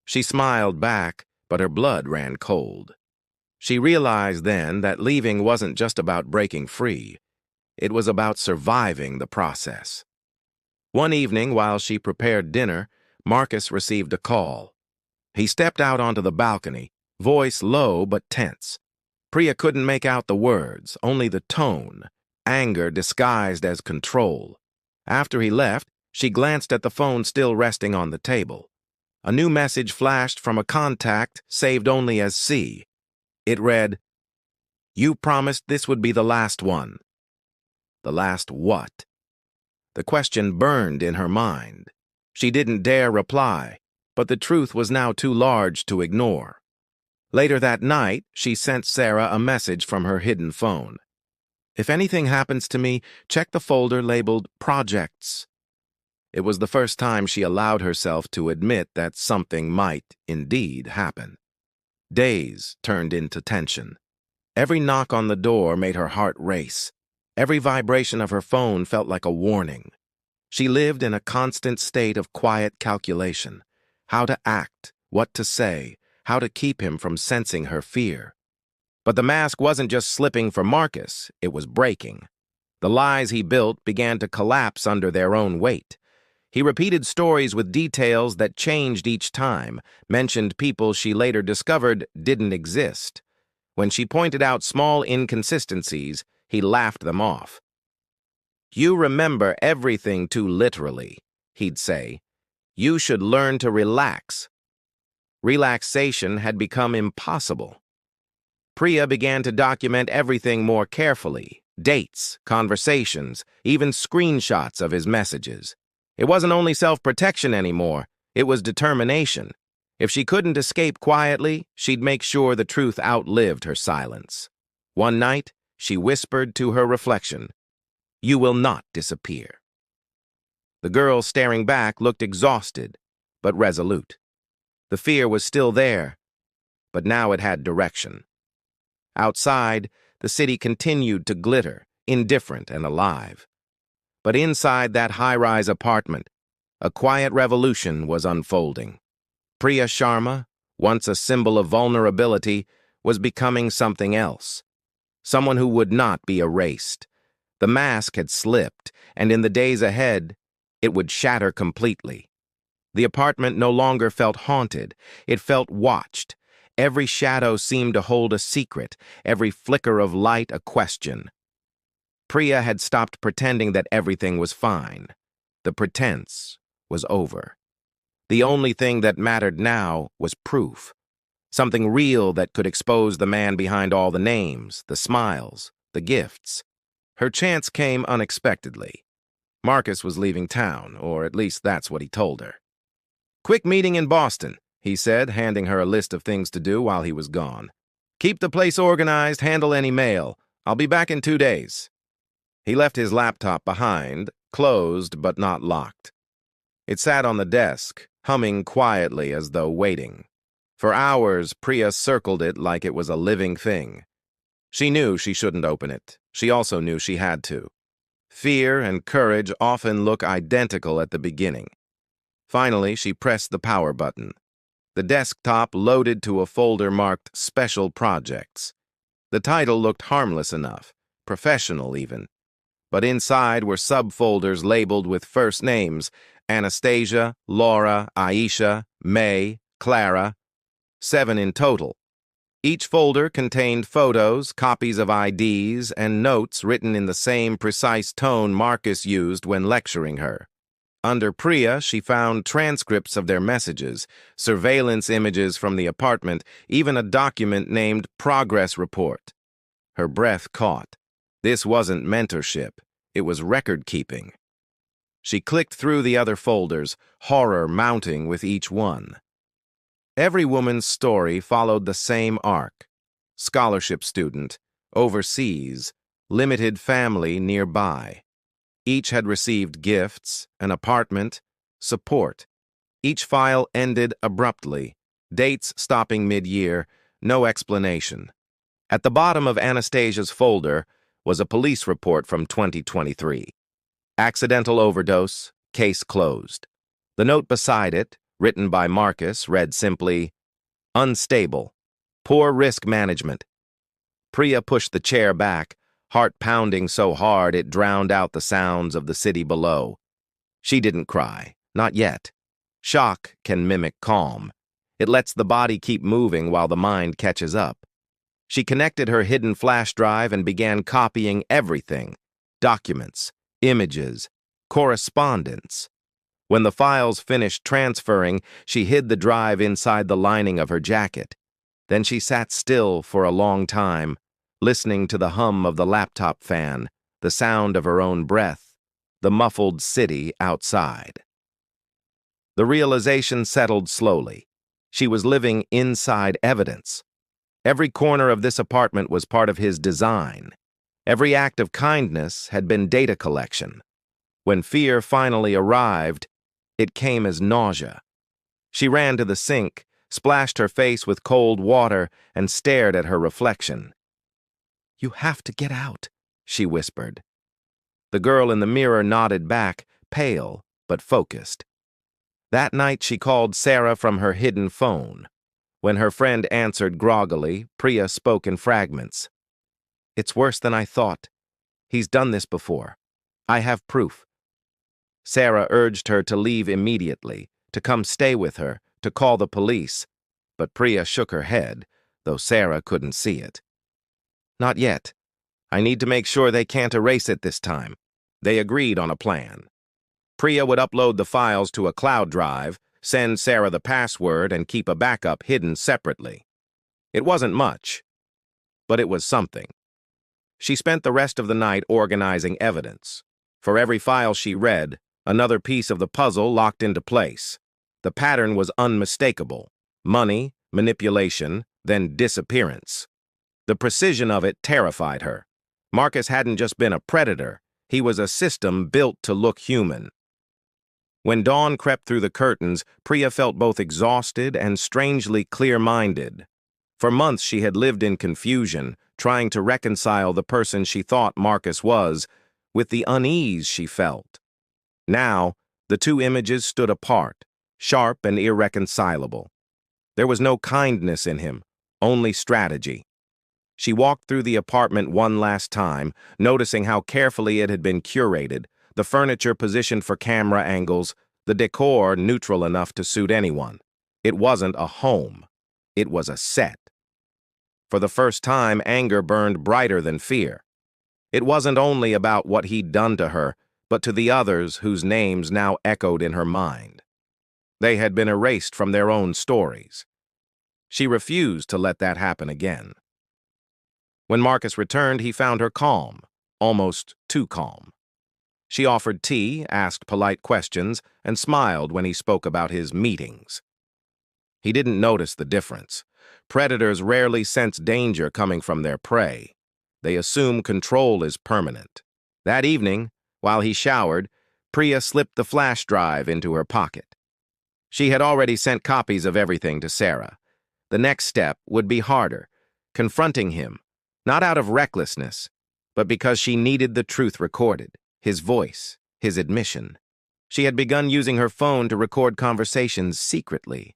S1: She smiled back, but her blood ran cold. She realized then that leaving wasn't just about breaking free. It was about surviving the process. One evening, while she prepared dinner, Marcus received a call. He stepped out onto the balcony, voice low but tense. Priya couldn't make out the words, only the tone, anger disguised as control. After he left, she glanced at the phone still resting on the table. A new message flashed from a contact saved only as C. It read, "You promised this would be the last one." The last what? The question burned in her mind. She didn't dare reply, but the truth was now too large to ignore. Later that night, she sent Sarah a message from her hidden phone. "If anything happens to me, check the folder labeled Projects." It was the first time she allowed herself to admit that something might indeed happen. Days turned into tension. Every knock on the door made her heart race. Every vibration of her phone felt like a warning. She lived in a constant state of quiet calculation. How to act, what to say, how to keep him from sensing her fear. But the mask wasn't just slipping for Marcus, it was breaking. The lies he built began to collapse under their own weight. He repeated stories with details that changed each time, mentioned people she later discovered didn't exist. When she pointed out small inconsistencies, he laughed them off. "You remember everything too literally," he'd say. "You should learn to relax." Relaxation had become impossible. Priya began to document everything more carefully: dates, conversations, even screenshots of his messages. It wasn't only self-protection anymore, it was determination. If she couldn't escape quietly, she'd make sure the truth outlived her silence. One night, she whispered to her reflection, "You will not disappear." The girl staring back looked exhausted, but resolute. The fear was still there, but now it had direction. Outside, the city continued to glitter, indifferent and alive. But inside that high-rise apartment, a quiet revolution was unfolding. Priya Sharma, once a symbol of vulnerability, was becoming something else. Someone who would not be erased. The mask had slipped, and in the days ahead, it would shatter completely. The apartment no longer felt haunted, it felt watched. Every shadow seemed to hold a secret, every flicker of light a question. Priya had stopped pretending that everything was fine. The pretense was over. The only thing that mattered now was proof. Something real that could expose the man behind all the names, the smiles, the gifts. Her chance came unexpectedly. Marcus was leaving town, or at least that's what he told her. "Quick meeting in Boston," he said, handing her a list of things to do while he was gone. "Keep the place organized, handle any mail. I'll be back in 2 days." He left his laptop behind, closed but not locked. It sat on the desk, humming quietly as though waiting. For hours, Priya circled it like it was a living thing. She knew she shouldn't open it. She also knew she had to. Fear and courage often look identical at the beginning. Finally, she pressed the power button. The desktop loaded to a folder marked Special Projects. The title looked harmless enough, professional even. But inside were subfolders labeled with first names: Anastasia, Laura, Aisha, May, Clara. 7 in total. Each folder contained photos, copies of IDs, and notes written in the same precise tone Marcus used when lecturing her. Under Priya, she found transcripts of their messages, surveillance images from the apartment, even a document named Progress Report. Her breath caught. This wasn't mentorship, it was record-keeping. She clicked through the other folders, horror mounting with each one. Every woman's story followed the same arc: scholarship student, overseas, limited family nearby. Each had received gifts, an apartment, support. Each file ended abruptly, dates stopping mid-year, no explanation. At the bottom of Anastasia's folder was a police report from 2023. Accidental overdose, case closed. The note beside it, written by Marcus, read simply, "Unstable. Poor risk management." Priya pushed the chair back, heart pounding so hard it drowned out the sounds of the city below. She didn't cry, not yet. Shock can mimic calm. It lets the body keep moving while the mind catches up. She connected her hidden flash drive and began copying everything: documents, images, correspondence. When the files finished transferring, she hid the drive inside the lining of her jacket. Then she sat still for a long time, listening to the hum of the laptop fan, the sound of her own breath, the muffled city outside. The realization settled slowly. She was living inside evidence. Every corner of this apartment was part of his design. Every act of kindness had been data collection. When fear finally arrived, it came as nausea. She ran to the sink, splashed her face with cold water, and stared at her reflection. "You have to get out," she whispered. The girl in the mirror nodded back, pale but focused. That night she called Sarah from her hidden phone. When her friend answered groggily, Priya spoke in fragments. "It's worse than I thought. He's done this before. I have proof." Sarah urged her to leave immediately, to come stay with her, to call the police, but Priya shook her head, though Sarah couldn't see it. "Not yet. I need to make sure they can't erase it this time." They agreed on a plan. Priya would upload the files to a cloud drive, send Sarah the password, and keep a backup hidden separately. It wasn't much, but it was something. She spent the rest of the night organizing evidence. For every file she read, another piece of the puzzle locked into place. The pattern was unmistakable: money, manipulation, then disappearance. The precision of it terrified her. Marcus hadn't just been a predator, he was a system built to look human. When dawn crept through the curtains, Priya felt both exhausted and strangely clear-minded. For months she had lived in confusion, trying to reconcile the person she thought Marcus was with the unease she felt. Now, the two images stood apart, sharp and irreconcilable. There was no kindness in him, only strategy. She walked through the apartment one last time, noticing how carefully it had been curated, the furniture positioned for camera angles, the decor neutral enough to suit anyone. It wasn't a home. It was a set. For the first time, anger burned brighter than fear. It wasn't only about what he'd done to her, but to the others whose names now echoed in her mind. They had been erased from their own stories. She refused to let that happen again. When Marcus returned, he found her calm, almost too calm. She offered tea, asked polite questions, and smiled when he spoke about his meetings. He didn't notice the difference. Predators rarely sense danger coming from their prey. They assume control is permanent. That evening, while he showered, Priya slipped the flash drive into her pocket. She had already sent copies of everything to Sarah. The next step would be harder, confronting him, not out of recklessness, but because she needed the truth recorded. His voice, his admission. She had begun using her phone to record conversations secretly.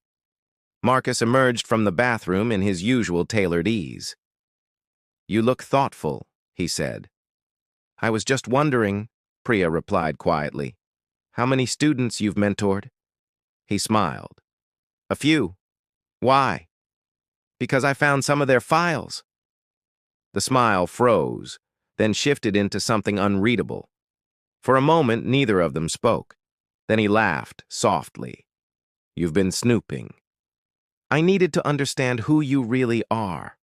S1: Marcus emerged from the bathroom in his usual tailored ease. "You look thoughtful," he said. "I was just wondering," Priya replied quietly, "how many students you've mentored?" He smiled. "A few. Why?" "Because I found some of their files." The smile froze, then shifted into something unreadable. For a moment, neither of them spoke. Then he laughed softly. "You've been snooping." "I needed to understand who you really are."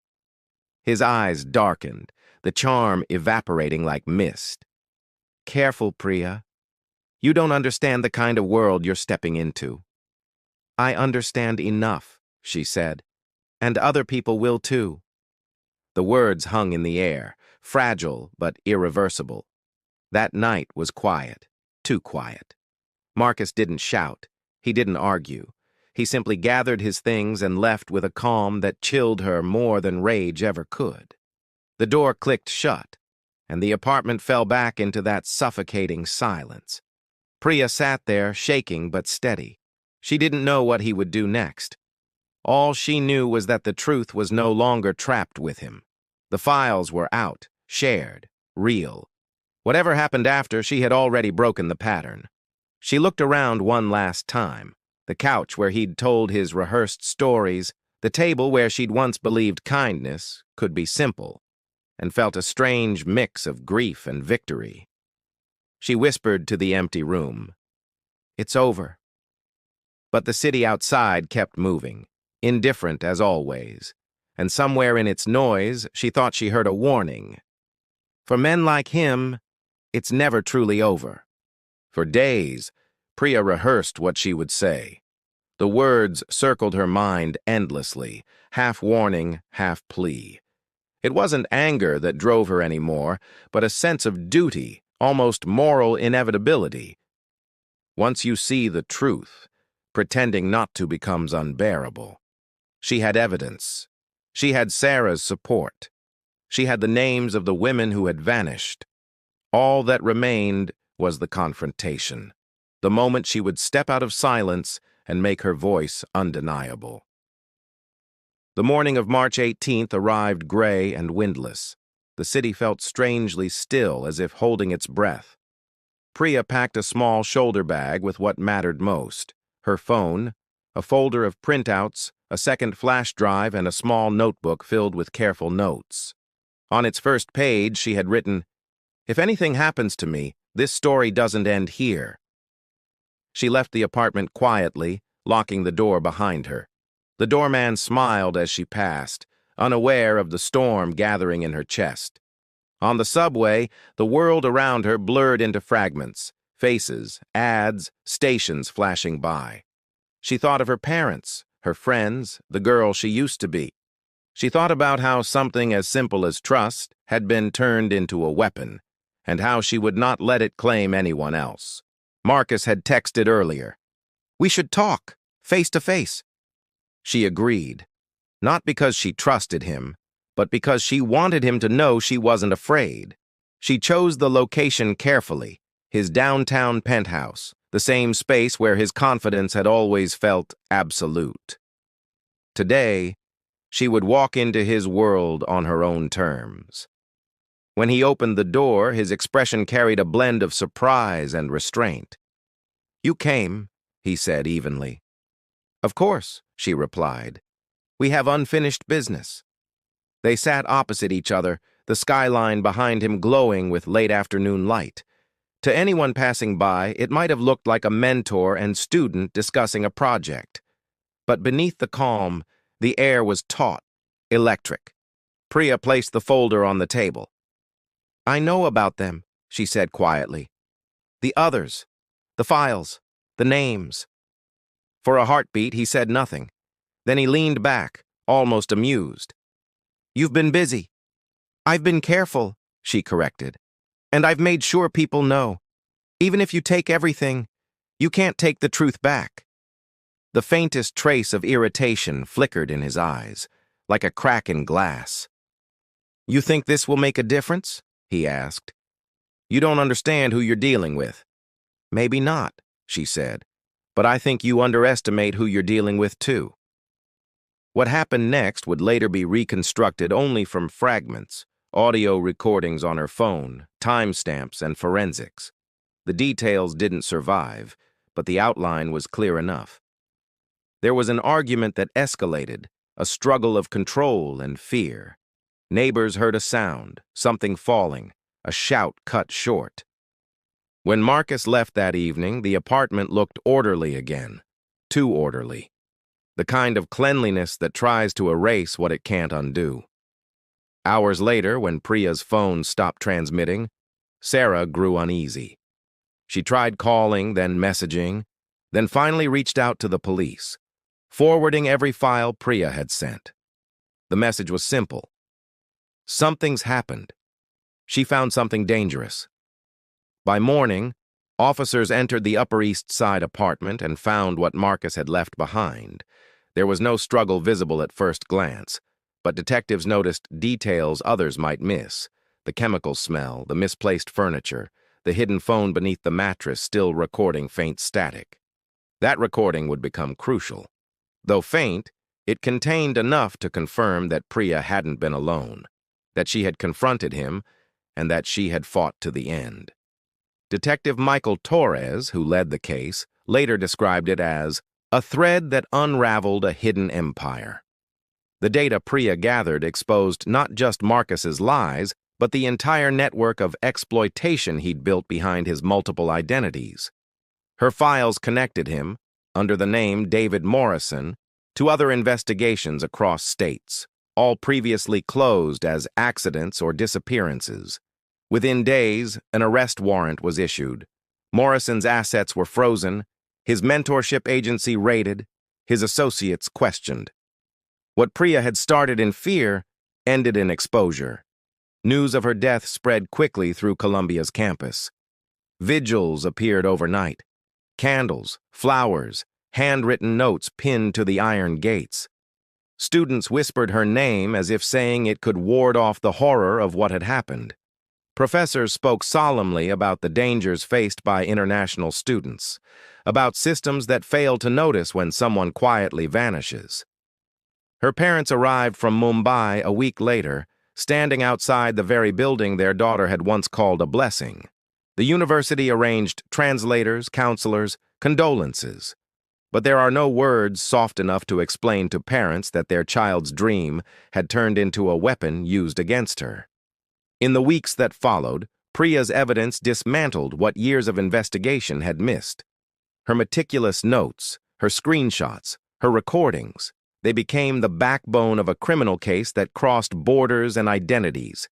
S1: His eyes darkened, the charm evaporating like mist. "Careful, Priya. You don't understand the kind of world you're stepping into." "I understand enough," she said. "And other people will too." The words hung in the air, fragile but irreversible. That night was quiet, too quiet. Marcus didn't shout. He didn't argue. He simply gathered his things and left with a calm that chilled her more than rage ever could. The door clicked shut, and the apartment fell back into that suffocating silence. Priya sat there, shaking but steady. She didn't know what he would do next. All she knew was that the truth was no longer trapped with him. The files were out, shared, real. Whatever happened after, she had already broken the pattern. She looked around one last time. The couch where he'd told his rehearsed stories, the table where she'd once believed kindness could be simple, and felt a strange mix of grief and victory. She whispered to the empty room, "It's over." But the city outside kept moving, indifferent as always, and somewhere in its noise she thought she heard a warning. For men like him, it's never truly over. For days, Priya rehearsed what she would say. The words circled her mind endlessly, half warning, half plea. It wasn't anger that drove her anymore, but a sense of duty, almost moral inevitability. Once you see the truth, pretending not to becomes unbearable. She had evidence. She had Sarah's support. She had the names of the women who had vanished. All that remained was the confrontation, the moment she would step out of silence and make her voice undeniable. The morning of March 18th arrived gray and windless. The city felt strangely still, as if holding its breath. Priya packed a small shoulder bag with what mattered most: her phone, a folder of printouts, a second flash drive, and a small notebook filled with careful notes. On its first page, she had written, "If anything happens to me, this story doesn't end here." She left the apartment quietly, locking the door behind her. The doorman smiled as she passed, unaware of the storm gathering in her chest. On the subway, the world around her blurred into fragments: faces, ads, stations flashing by. She thought of her parents, her friends, the girl she used to be. She thought about how something as simple as trust had been turned into a weapon, and how she would not let it claim anyone else. Marcus had texted earlier, "We should talk, face to face." She agreed, not because she trusted him, but because she wanted him to know she wasn't afraid. She chose the location carefully: his downtown penthouse, the same space where his confidence had always felt absolute. Today, she would walk into his world on her own terms. When he opened the door, his expression carried a blend of surprise and restraint. "You came," he said evenly. "Of course," she replied. "We have unfinished business." They sat opposite each other, the skyline behind him glowing with late afternoon light. To anyone passing by, it might have looked like a mentor and student discussing a project. But beneath the calm, the air was taut, electric. Priya placed the folder on the table. "I know about them," she said quietly. "The others, the files, the names." For a heartbeat, he said nothing. Then he leaned back, almost amused. "You've been busy." "I've been careful," she corrected. "And I've made sure people know. Even if you take everything, you can't take the truth back." The faintest trace of irritation flickered in his eyes, like a crack in glass. "You think this will make a difference?" he asked. "You don't understand who you're dealing with." "Maybe not," she said, "but I think you underestimate who you're dealing with too." What happened next would later be reconstructed only from fragments: audio recordings on her phone, timestamps, and forensics. The details didn't survive, but the outline was clear enough. There was an argument that escalated, a struggle of control and fear. Neighbors heard a sound, something falling, a shout cut short. When Marcus left that evening, the apartment looked orderly again, too orderly. The kind of cleanliness that tries to erase what it can't undo. Hours later, when Priya's phone stopped transmitting, Sarah grew uneasy. She tried calling, then messaging, then finally reached out to the police, forwarding every file Priya had sent. The message was simple: something's happened. She found something dangerous. By morning, officers entered the Upper East Side apartment and found what Marcus had left behind. There was no struggle visible at first glance, but detectives noticed details others might miss: the chemical smell, the misplaced furniture, the hidden phone beneath the mattress still recording faint static. That recording would become crucial. Though faint, it contained enough to confirm that Priya hadn't been alone, that she had confronted him, and that she had fought to the end. Detective Michael Torres, who led the case, later described it as a thread that unraveled a hidden empire. The data Priya gathered exposed not just Marcus's lies, but the entire network of exploitation he'd built behind his multiple identities. Her files connected him, under the name David Morrison, to other investigations across states, all previously closed as accidents or disappearances. Within days, an arrest warrant was issued. Morrison's assets were frozen, his mentorship agency raided, his associates questioned. What Priya had started in fear ended in exposure. News of her death spread quickly through Columbia's campus. Vigils appeared overnight. Candles, flowers, handwritten notes pinned to the iron gates. Students whispered her name as if saying it could ward off the horror of what had happened. Professors spoke solemnly about the dangers faced by international students, about systems that fail to notice when someone quietly vanishes. Her parents arrived from Mumbai a week later, standing outside the very building their daughter had once called a blessing. The university arranged translators, counselors, condolences. But there are no words soft enough to explain to parents that their child's dream had turned into a weapon used against her. In the weeks that followed, Priya's evidence dismantled what years of investigation had missed. Her meticulous notes, her screenshots, her recordings, they became the backbone of a criminal case that crossed borders and identities.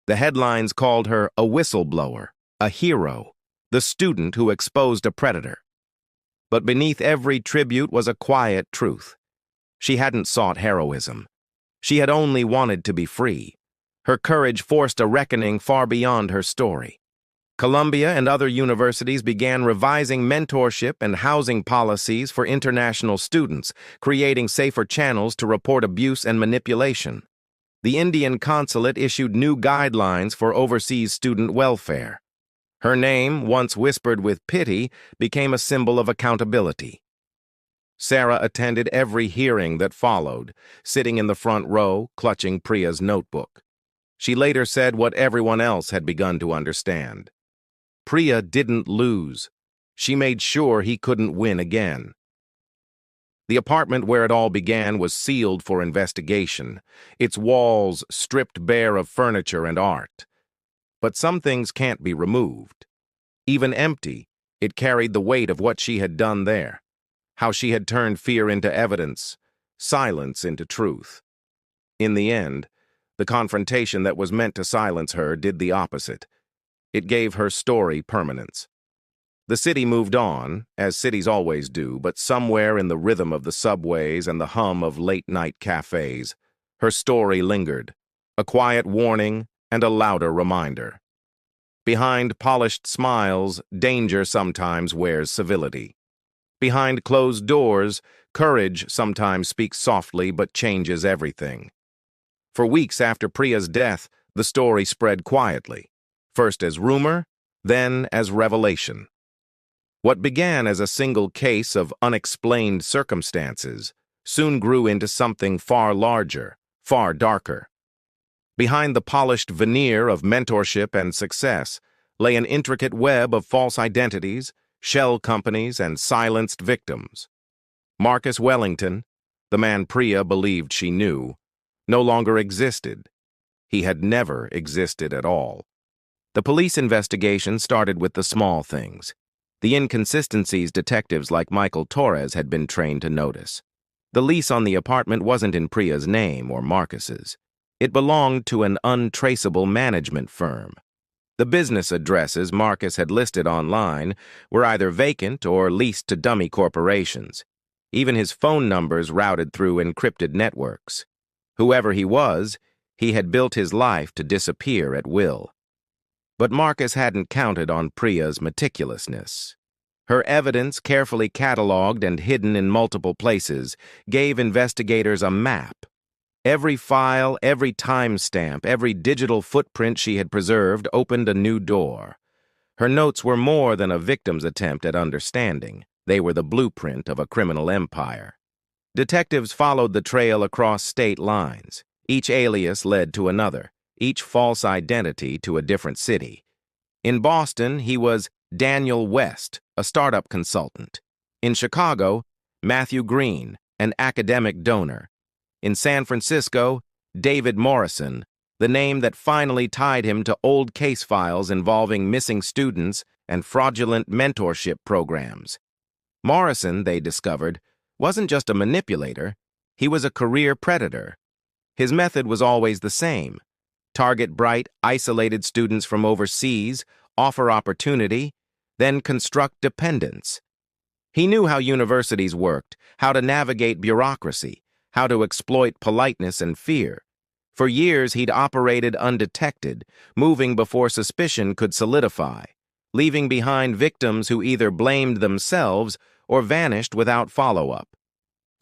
S1: The headlines called her a whistleblower, a hero, the student who exposed a predator. But beneath every tribute was a quiet truth. She hadn't sought heroism. She had only wanted to be free. Her courage forced a reckoning far beyond her story. Columbia and other universities began revising mentorship and housing policies for international students, creating safer channels to report abuse and manipulation. The Indian consulate issued new guidelines for overseas student welfare. Her name, once whispered with pity, became a symbol of accountability. Sarah attended every hearing that followed, sitting in the front row, clutching Priya's notebook. She later said what everyone else had begun to understand. Priya didn't lose. She made sure he couldn't win again. The apartment where it all began was sealed for investigation, its walls stripped bare of furniture and art. But some things can't be removed. Even empty, it carried the weight of what she had done there, how she had turned fear into evidence, silence into truth. In the end, the confrontation that was meant to silence her did the opposite. It gave her story permanence. The city moved on, as cities always do, but somewhere in the rhythm of the subways and the hum of late-night cafes, her story lingered, a quiet warning and a louder reminder. Behind polished smiles, danger sometimes wears civility. Behind closed doors, courage sometimes speaks softly but changes everything. For weeks after Priya's death, the story spread quietly. First as rumor, then as revelation. What began as a single case of unexplained circumstances soon grew into something far larger, far darker. Behind the polished veneer of mentorship and success lay an intricate web of false identities, shell companies, and silenced victims. Marcus Wellington, the man Priya believed she knew, no longer existed. He had never existed at all. The police investigation started with the small things, the inconsistencies detectives like Michael Torres had been trained to notice. The lease on the apartment wasn't in Priya's name or Marcus's. It belonged to an untraceable management firm. The business addresses Marcus had listed online were either vacant or leased to dummy corporations. Even his phone numbers routed through encrypted networks. Whoever he was, he had built his life to disappear at will. But Marcus hadn't counted on Priya's meticulousness. Her evidence, carefully cataloged and hidden in multiple places, gave investigators a map. Every file, every timestamp, every digital footprint she had preserved opened a new door. Her notes were more than a victim's attempt at understanding. They were the blueprint of a criminal empire. Detectives followed the trail across state lines. Each alias led to another, each false identity to a different city. In Boston, he was Daniel West, a startup consultant. In Chicago, Matthew Green, an academic donor. In San Francisco, David Morrison, the name that finally tied him to old case files involving missing students and fraudulent mentorship programs. Morrison, they discovered, wasn't just a manipulator, he was a career predator. His method was always the same. Target bright, isolated students from overseas, offer opportunity, then construct dependence. He knew how universities worked, how to navigate bureaucracy, how to exploit politeness and fear. For years, he'd operated undetected, moving before suspicion could solidify, leaving behind victims who either blamed themselves or vanished without follow-up.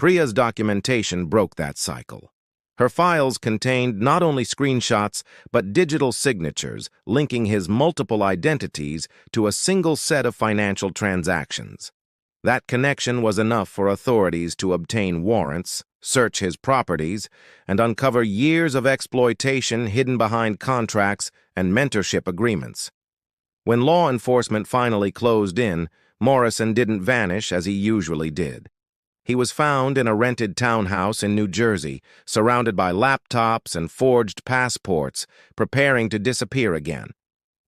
S1: Priya's documentation broke that cycle. Her files contained not only screenshots, but digital signatures linking his multiple identities to a single set of financial transactions. That connection was enough for authorities to obtain warrants, search his properties, and uncover years of exploitation hidden behind contracts and mentorship agreements. When law enforcement finally closed in, Morrison didn't vanish as he usually did. He was found in a rented townhouse in New Jersey, surrounded by laptops and forged passports, preparing to disappear again.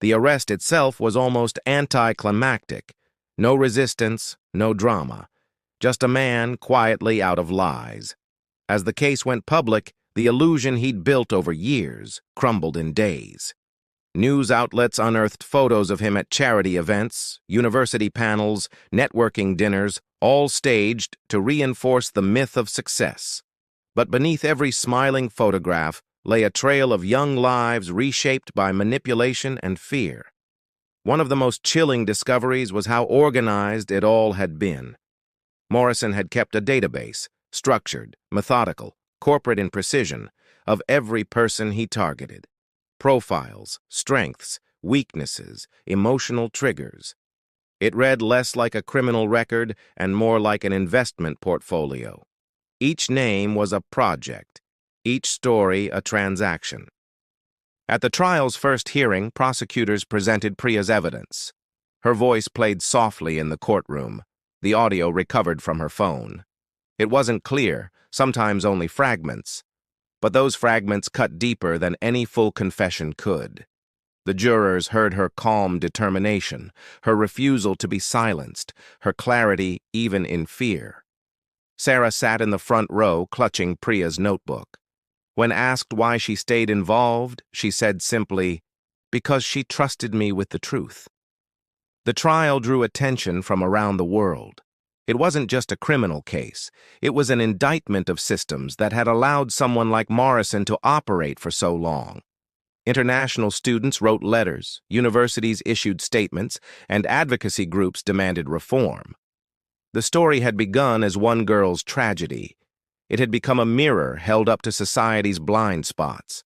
S1: The arrest itself was almost anticlimactic. No resistance, no drama. Just a man quietly out of lies. As the case went public, the illusion he'd built over years crumbled in days. News outlets unearthed photos of him at charity events, university panels, networking dinners, all staged to reinforce the myth of success. But beneath every smiling photograph lay a trail of young lives reshaped by manipulation and fear. One of the most chilling discoveries was how organized it all had been. Morrison had kept a database, structured, methodical, corporate in precision, of every person he targeted. Profiles, strengths, weaknesses, emotional triggers. It read less like a criminal record and more like an investment portfolio. Each name was a project, each story a transaction. At the trial's first hearing, prosecutors presented Priya's evidence. Her voice played softly in the courtroom, the audio recovered from her phone. It wasn't clear, sometimes only fragments, but those fragments cut deeper than any full confession could. The jurors heard her calm determination, her refusal to be silenced, her clarity even in fear. Sarah sat in the front row, clutching Priya's notebook. When asked why she stayed involved, she said simply, "Because she trusted me with the truth." The trial drew attention from around the world. It wasn't just a criminal case. It was an indictment of systems that had allowed someone like Morrison to operate for so long. International students wrote letters, universities issued statements, and advocacy groups demanded reform. The story had begun as one girl's tragedy. It had become a mirror held up to society's blind spots.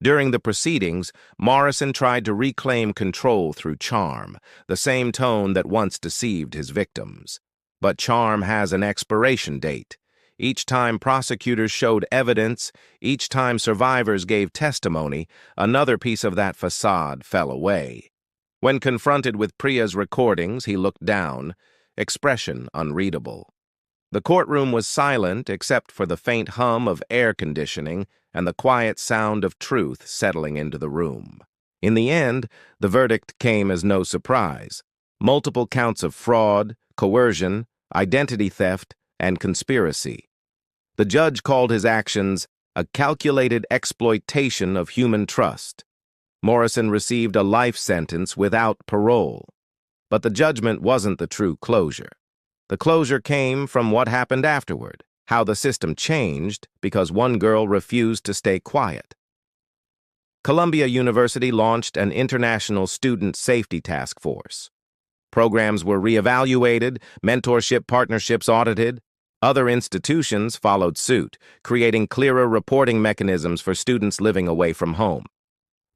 S1: During the proceedings, Morrison tried to reclaim control through charm, the same tone that once deceived his victims. But charm has an expiration date. Each time prosecutors showed evidence, each time survivors gave testimony, another piece of that facade fell away. When confronted with Priya's recordings, he looked down, expression unreadable. The courtroom was silent except for the faint hum of air conditioning and the quiet sound of truth settling into the room. In the end, the verdict came as no surprise. Multiple counts of fraud, coercion, identity theft, and conspiracy. The judge called his actions a calculated exploitation of human trust. Morrison received a life sentence without parole. But the judgment wasn't the true closure. The closure came from what happened afterward, how the system changed because one girl refused to stay quiet. Columbia University launched an international student safety task force. Programs were reevaluated, mentorship partnerships audited. Other institutions followed suit, creating clearer reporting mechanisms for students living away from home.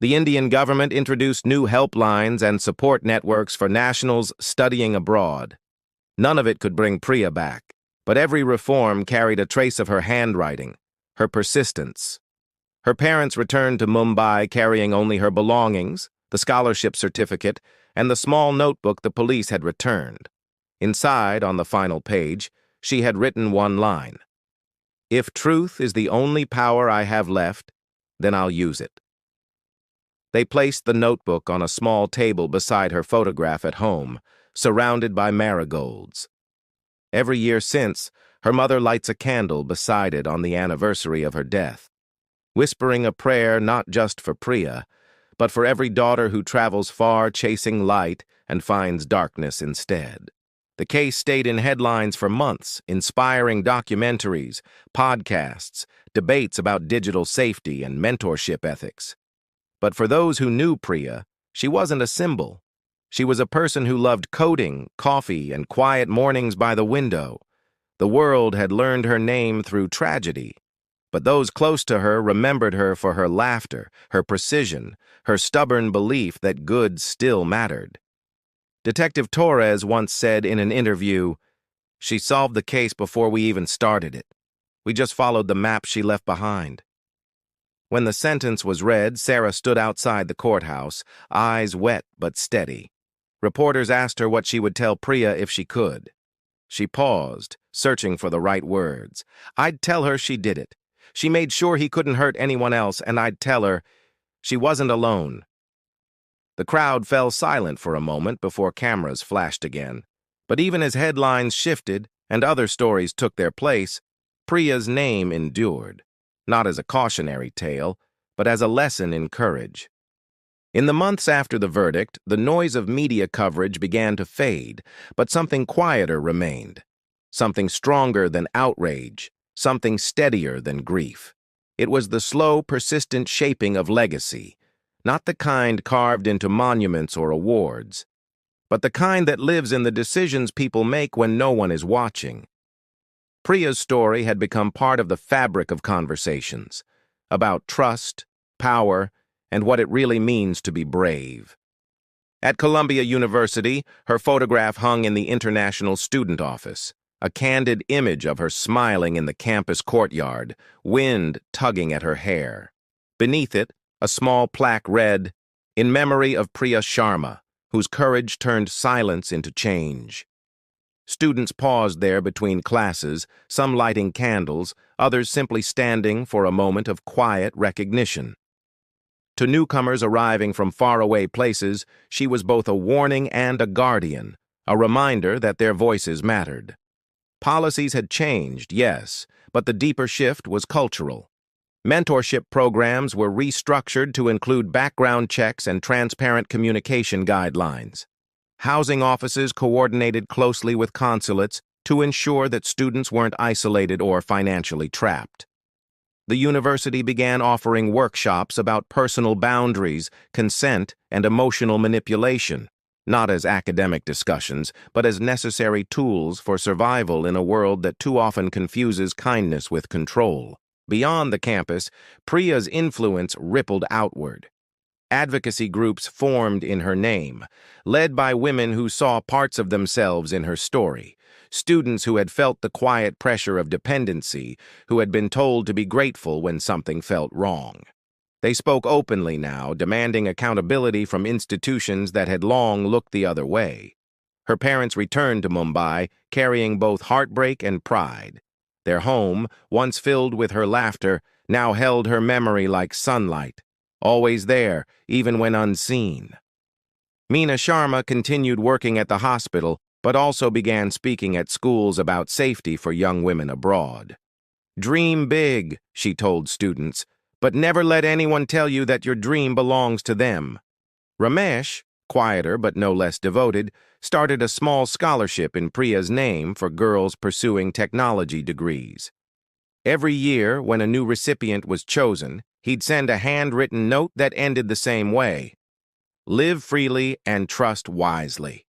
S1: The Indian government introduced new helplines and support networks for nationals studying abroad. None of it could bring Priya back, but every reform carried a trace of her handwriting, her persistence. Her parents returned to Mumbai carrying only her belongings, the scholarship certificate, and the small notebook the police had returned. Inside, on the final page, she had written one line: "If truth is the only power I have left, then I'll use it." They placed the notebook on a small table beside her photograph at home, surrounded by marigolds. Every year since, her mother lights a candle beside it on the anniversary of her death, whispering a prayer not just for Priya, but for every daughter who travels far chasing light and finds darkness instead. The case stayed in headlines for months, inspiring documentaries, podcasts, debates about digital safety and mentorship ethics. But for those who knew Priya, she wasn't a symbol. She was a person who loved coding, coffee, and quiet mornings by the window. The world had learned her name through tragedy, but those close to her remembered her for her laughter, her precision, her stubborn belief that good still mattered. Detective Torres once said in an interview, "She solved the case before we even started it. We just followed the map she left behind." When the sentence was read, Sarah stood outside the courthouse, eyes wet but steady. Reporters asked her what she would tell Priya if she could. She paused, searching for the right words. "I'd tell her she did it. She made sure he couldn't hurt anyone else, and I'd tell her she wasn't alone." The crowd fell silent for a moment before cameras flashed again. But even as headlines shifted and other stories took their place, Priya's name endured, not as a cautionary tale, but as a lesson in courage. In the months after the verdict, the noise of media coverage began to fade, but something quieter remained. Something stronger than outrage, something steadier than grief. It was the slow, persistent shaping of legacy, not the kind carved into monuments or awards, but the kind that lives in the decisions people make when no one is watching. Priya's story had become part of the fabric of conversations, about trust, power, and what it really means to be brave. At Columbia University, her photograph hung in the International Student Office, a candid image of her smiling in the campus courtyard, wind tugging at her hair. Beneath it, a small plaque read, "In memory of Priya Sharma, whose courage turned silence into change." Students paused there between classes, some lighting candles, others simply standing for a moment of quiet recognition. To newcomers arriving from faraway places, she was both a warning and a guardian, a reminder that their voices mattered. Policies had changed, yes, but the deeper shift was cultural. Mentorship programs were restructured to include background checks and transparent communication guidelines. Housing offices coordinated closely with consulates to ensure that students weren't isolated or financially trapped. The university began offering workshops about personal boundaries, consent, and emotional manipulation, not as academic discussions, but as necessary tools for survival in a world that too often confuses kindness with control. Beyond the campus, Priya's influence rippled outward. Advocacy groups formed in her name, led by women who saw parts of themselves in her story, students who had felt the quiet pressure of dependency, who had been told to be grateful when something felt wrong. They spoke openly now, demanding accountability from institutions that had long looked the other way. Her parents returned to Mumbai, carrying both heartbreak and pride. Their home, once filled with her laughter, now held her memory like sunlight, always there, even when unseen. Meena Sharma continued working at the hospital, but also began speaking at schools about safety for young women abroad. "Dream big," she told students, "but never let anyone tell you that your dream belongs to them." Ramesh, quieter but no less devoted, started a small scholarship in Priya's name for girls pursuing technology degrees. Every year, when a new recipient was chosen, he'd send a handwritten note that ended the same way: "Live freely and trust wisely."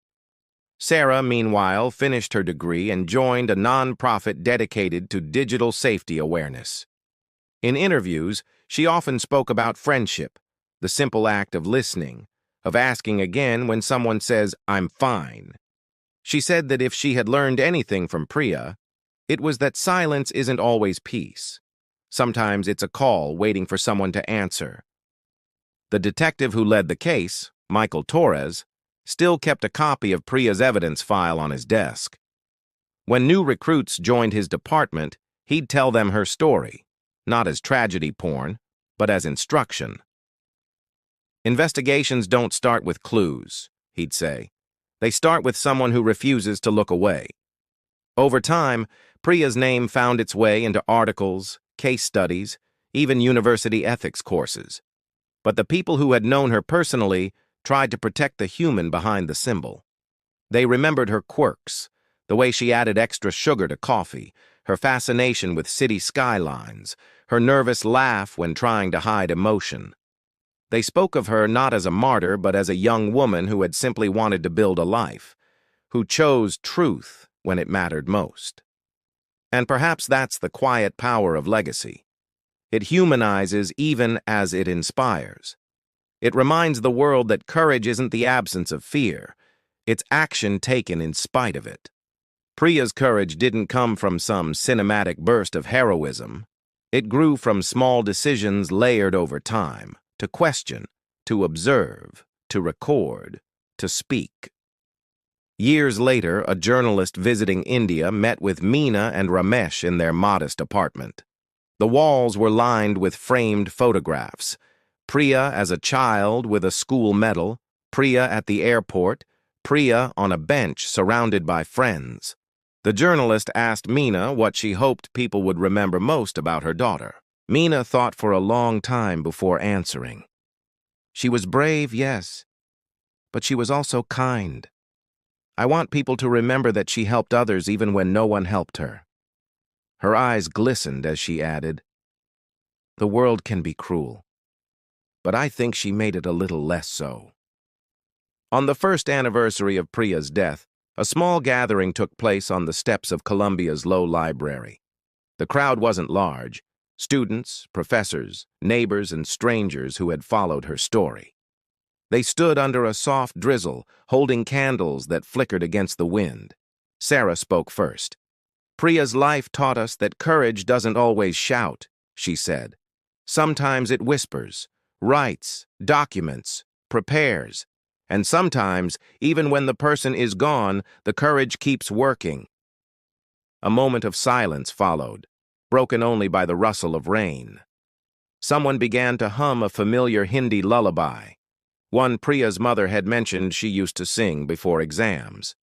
S1: Sarah, meanwhile, finished her degree and joined a nonprofit dedicated to digital safety awareness. In interviews, she often spoke about friendship, the simple act of listening, of asking again when someone says, "I'm fine." She said that if she had learned anything from Priya, it was that silence isn't always peace. Sometimes it's a call waiting for someone to answer. The detective who led the case, Michael Torres, still kept a copy of Priya's evidence file on his desk. When new recruits joined his department, he'd tell them her story, not as tragedy porn, but as instruction. "Investigations don't start with clues," he'd say. "They start with someone who refuses to look away." Over time, Priya's name found its way into articles, case studies, even university ethics courses. But the people who had known her personally tried to protect the human behind the symbol. They remembered her quirks, the way she added extra sugar to coffee, her fascination with city skylines, her nervous laugh when trying to hide emotion. They spoke of her not as a martyr, but as a young woman who had simply wanted to build a life, who chose truth when it mattered most. And perhaps that's the quiet power of legacy. It humanizes even as it inspires. It reminds the world that courage isn't the absence of fear, it's action taken in spite of it. Priya's courage didn't come from some cinematic burst of heroism. It grew from small decisions layered over time, to question, to observe, to record, to speak. Years later, a journalist visiting India met with Meena and Ramesh in their modest apartment. The walls were lined with framed photographs. Priya as a child with a school medal, Priya at the airport, Priya on a bench surrounded by friends. The journalist asked Meena what she hoped people would remember most about her daughter. Meena thought for a long time before answering. She was brave, yes, but she was also kind. I want people to remember that she helped others even when no one helped her. Her eyes glistened as she added, "The world can be cruel, but I think she made it a little less so." On the first anniversary of Priya's death, a small gathering took place on the steps of Columbia's Low Library. The crowd wasn't large: students, professors, neighbors, and strangers who had followed her story. They stood under a soft drizzle, holding candles that flickered against the wind. Sarah spoke first. "Priya's life taught us that courage doesn't always shout," she said. "Sometimes it whispers, writes, documents, prepares. And sometimes, even when the person is gone, the courage keeps working." A moment of silence followed, broken only by the rustle of rain. Someone began to hum a familiar Hindi lullaby, one Priya's mother had mentioned she used to sing before exams.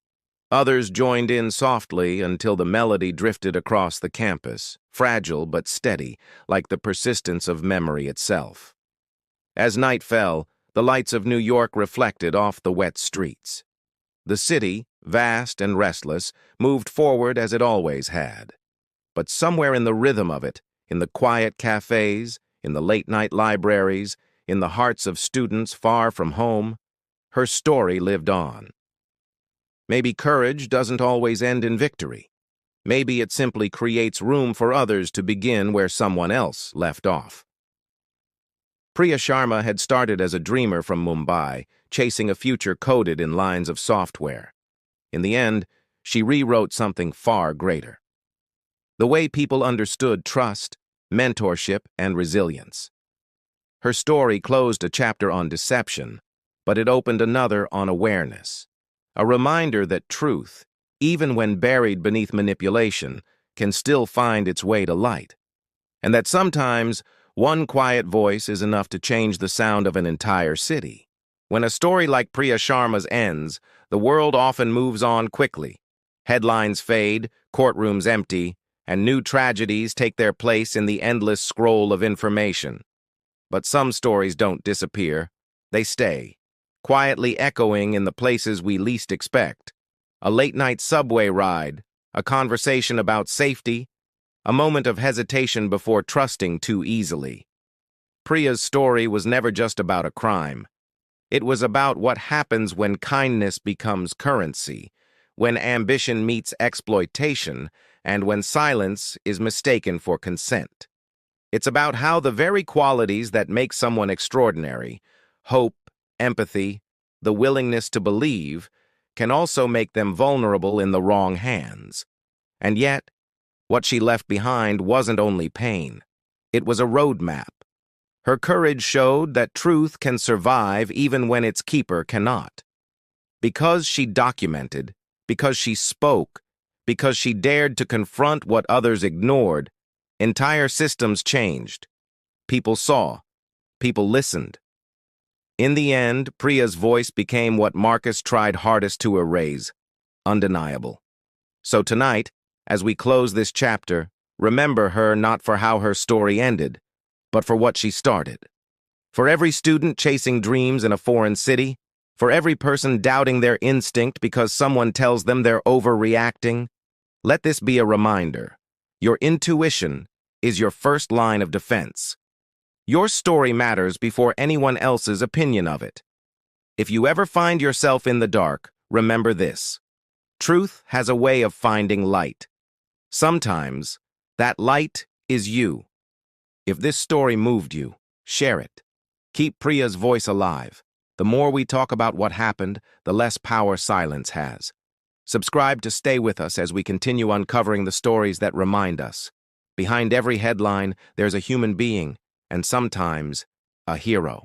S1: Others joined in softly until the melody drifted across the campus, fragile but steady, like the persistence of memory itself. As night fell, the lights of New York reflected off the wet streets. The city, vast and restless, moved forward as it always had. But somewhere in the rhythm of it, in the quiet cafes, in the late-night libraries, in the hearts of students far from home, her story lived on. Maybe courage doesn't always end in victory. Maybe it simply creates room for others to begin where someone else left off. Priya Sharma had started as a dreamer from Mumbai, chasing a future coded in lines of software. In the end, she rewrote something far greater: the way people understood trust, mentorship, and resilience. Her story closed a chapter on deception, but it opened another on awareness, a reminder that truth, even when buried beneath manipulation, can still find its way to light, and that sometimes one quiet voice is enough to change the sound of an entire city. When a story like Priya Sharma's ends, the world often moves on quickly. Headlines fade, courtrooms empty, and new tragedies take their place in the endless scroll of information. But some stories don't disappear. They stay, quietly echoing in the places we least expect. A late-night subway ride, a conversation about safety, a moment of hesitation before trusting too easily. Priya's story was never just about a crime. It was about what happens when kindness becomes currency, when ambition meets exploitation, and when silence is mistaken for consent. It's about how the very qualities that make someone extraordinary, hope, empathy, the willingness to believe, can also make them vulnerable in the wrong hands. And yet, what she left behind wasn't only pain. It was a roadmap. Her courage showed that truth can survive even when its keeper cannot. Because she documented, because she spoke, because she dared to confront what others ignored, entire systems changed. People saw. People listened. In the end, Priya's voice became what Marcus tried hardest to erase: undeniable. So tonight, as we close this chapter, remember her not for how her story ended, but for what she started. For every student chasing dreams in a foreign city, for every person doubting their instinct because someone tells them they're overreacting, let this be a reminder. Your intuition is your first line of defense. Your story matters before anyone else's opinion of it. If you ever find yourself in the dark, remember this: truth has a way of finding light. Sometimes, that light is you. If this story moved you, share it. Keep Priya's voice alive. The more we talk about what happened, the less power silence has. Subscribe to stay with us as we continue uncovering the stories that remind us. Behind every headline, there's a human being, and sometimes, a hero.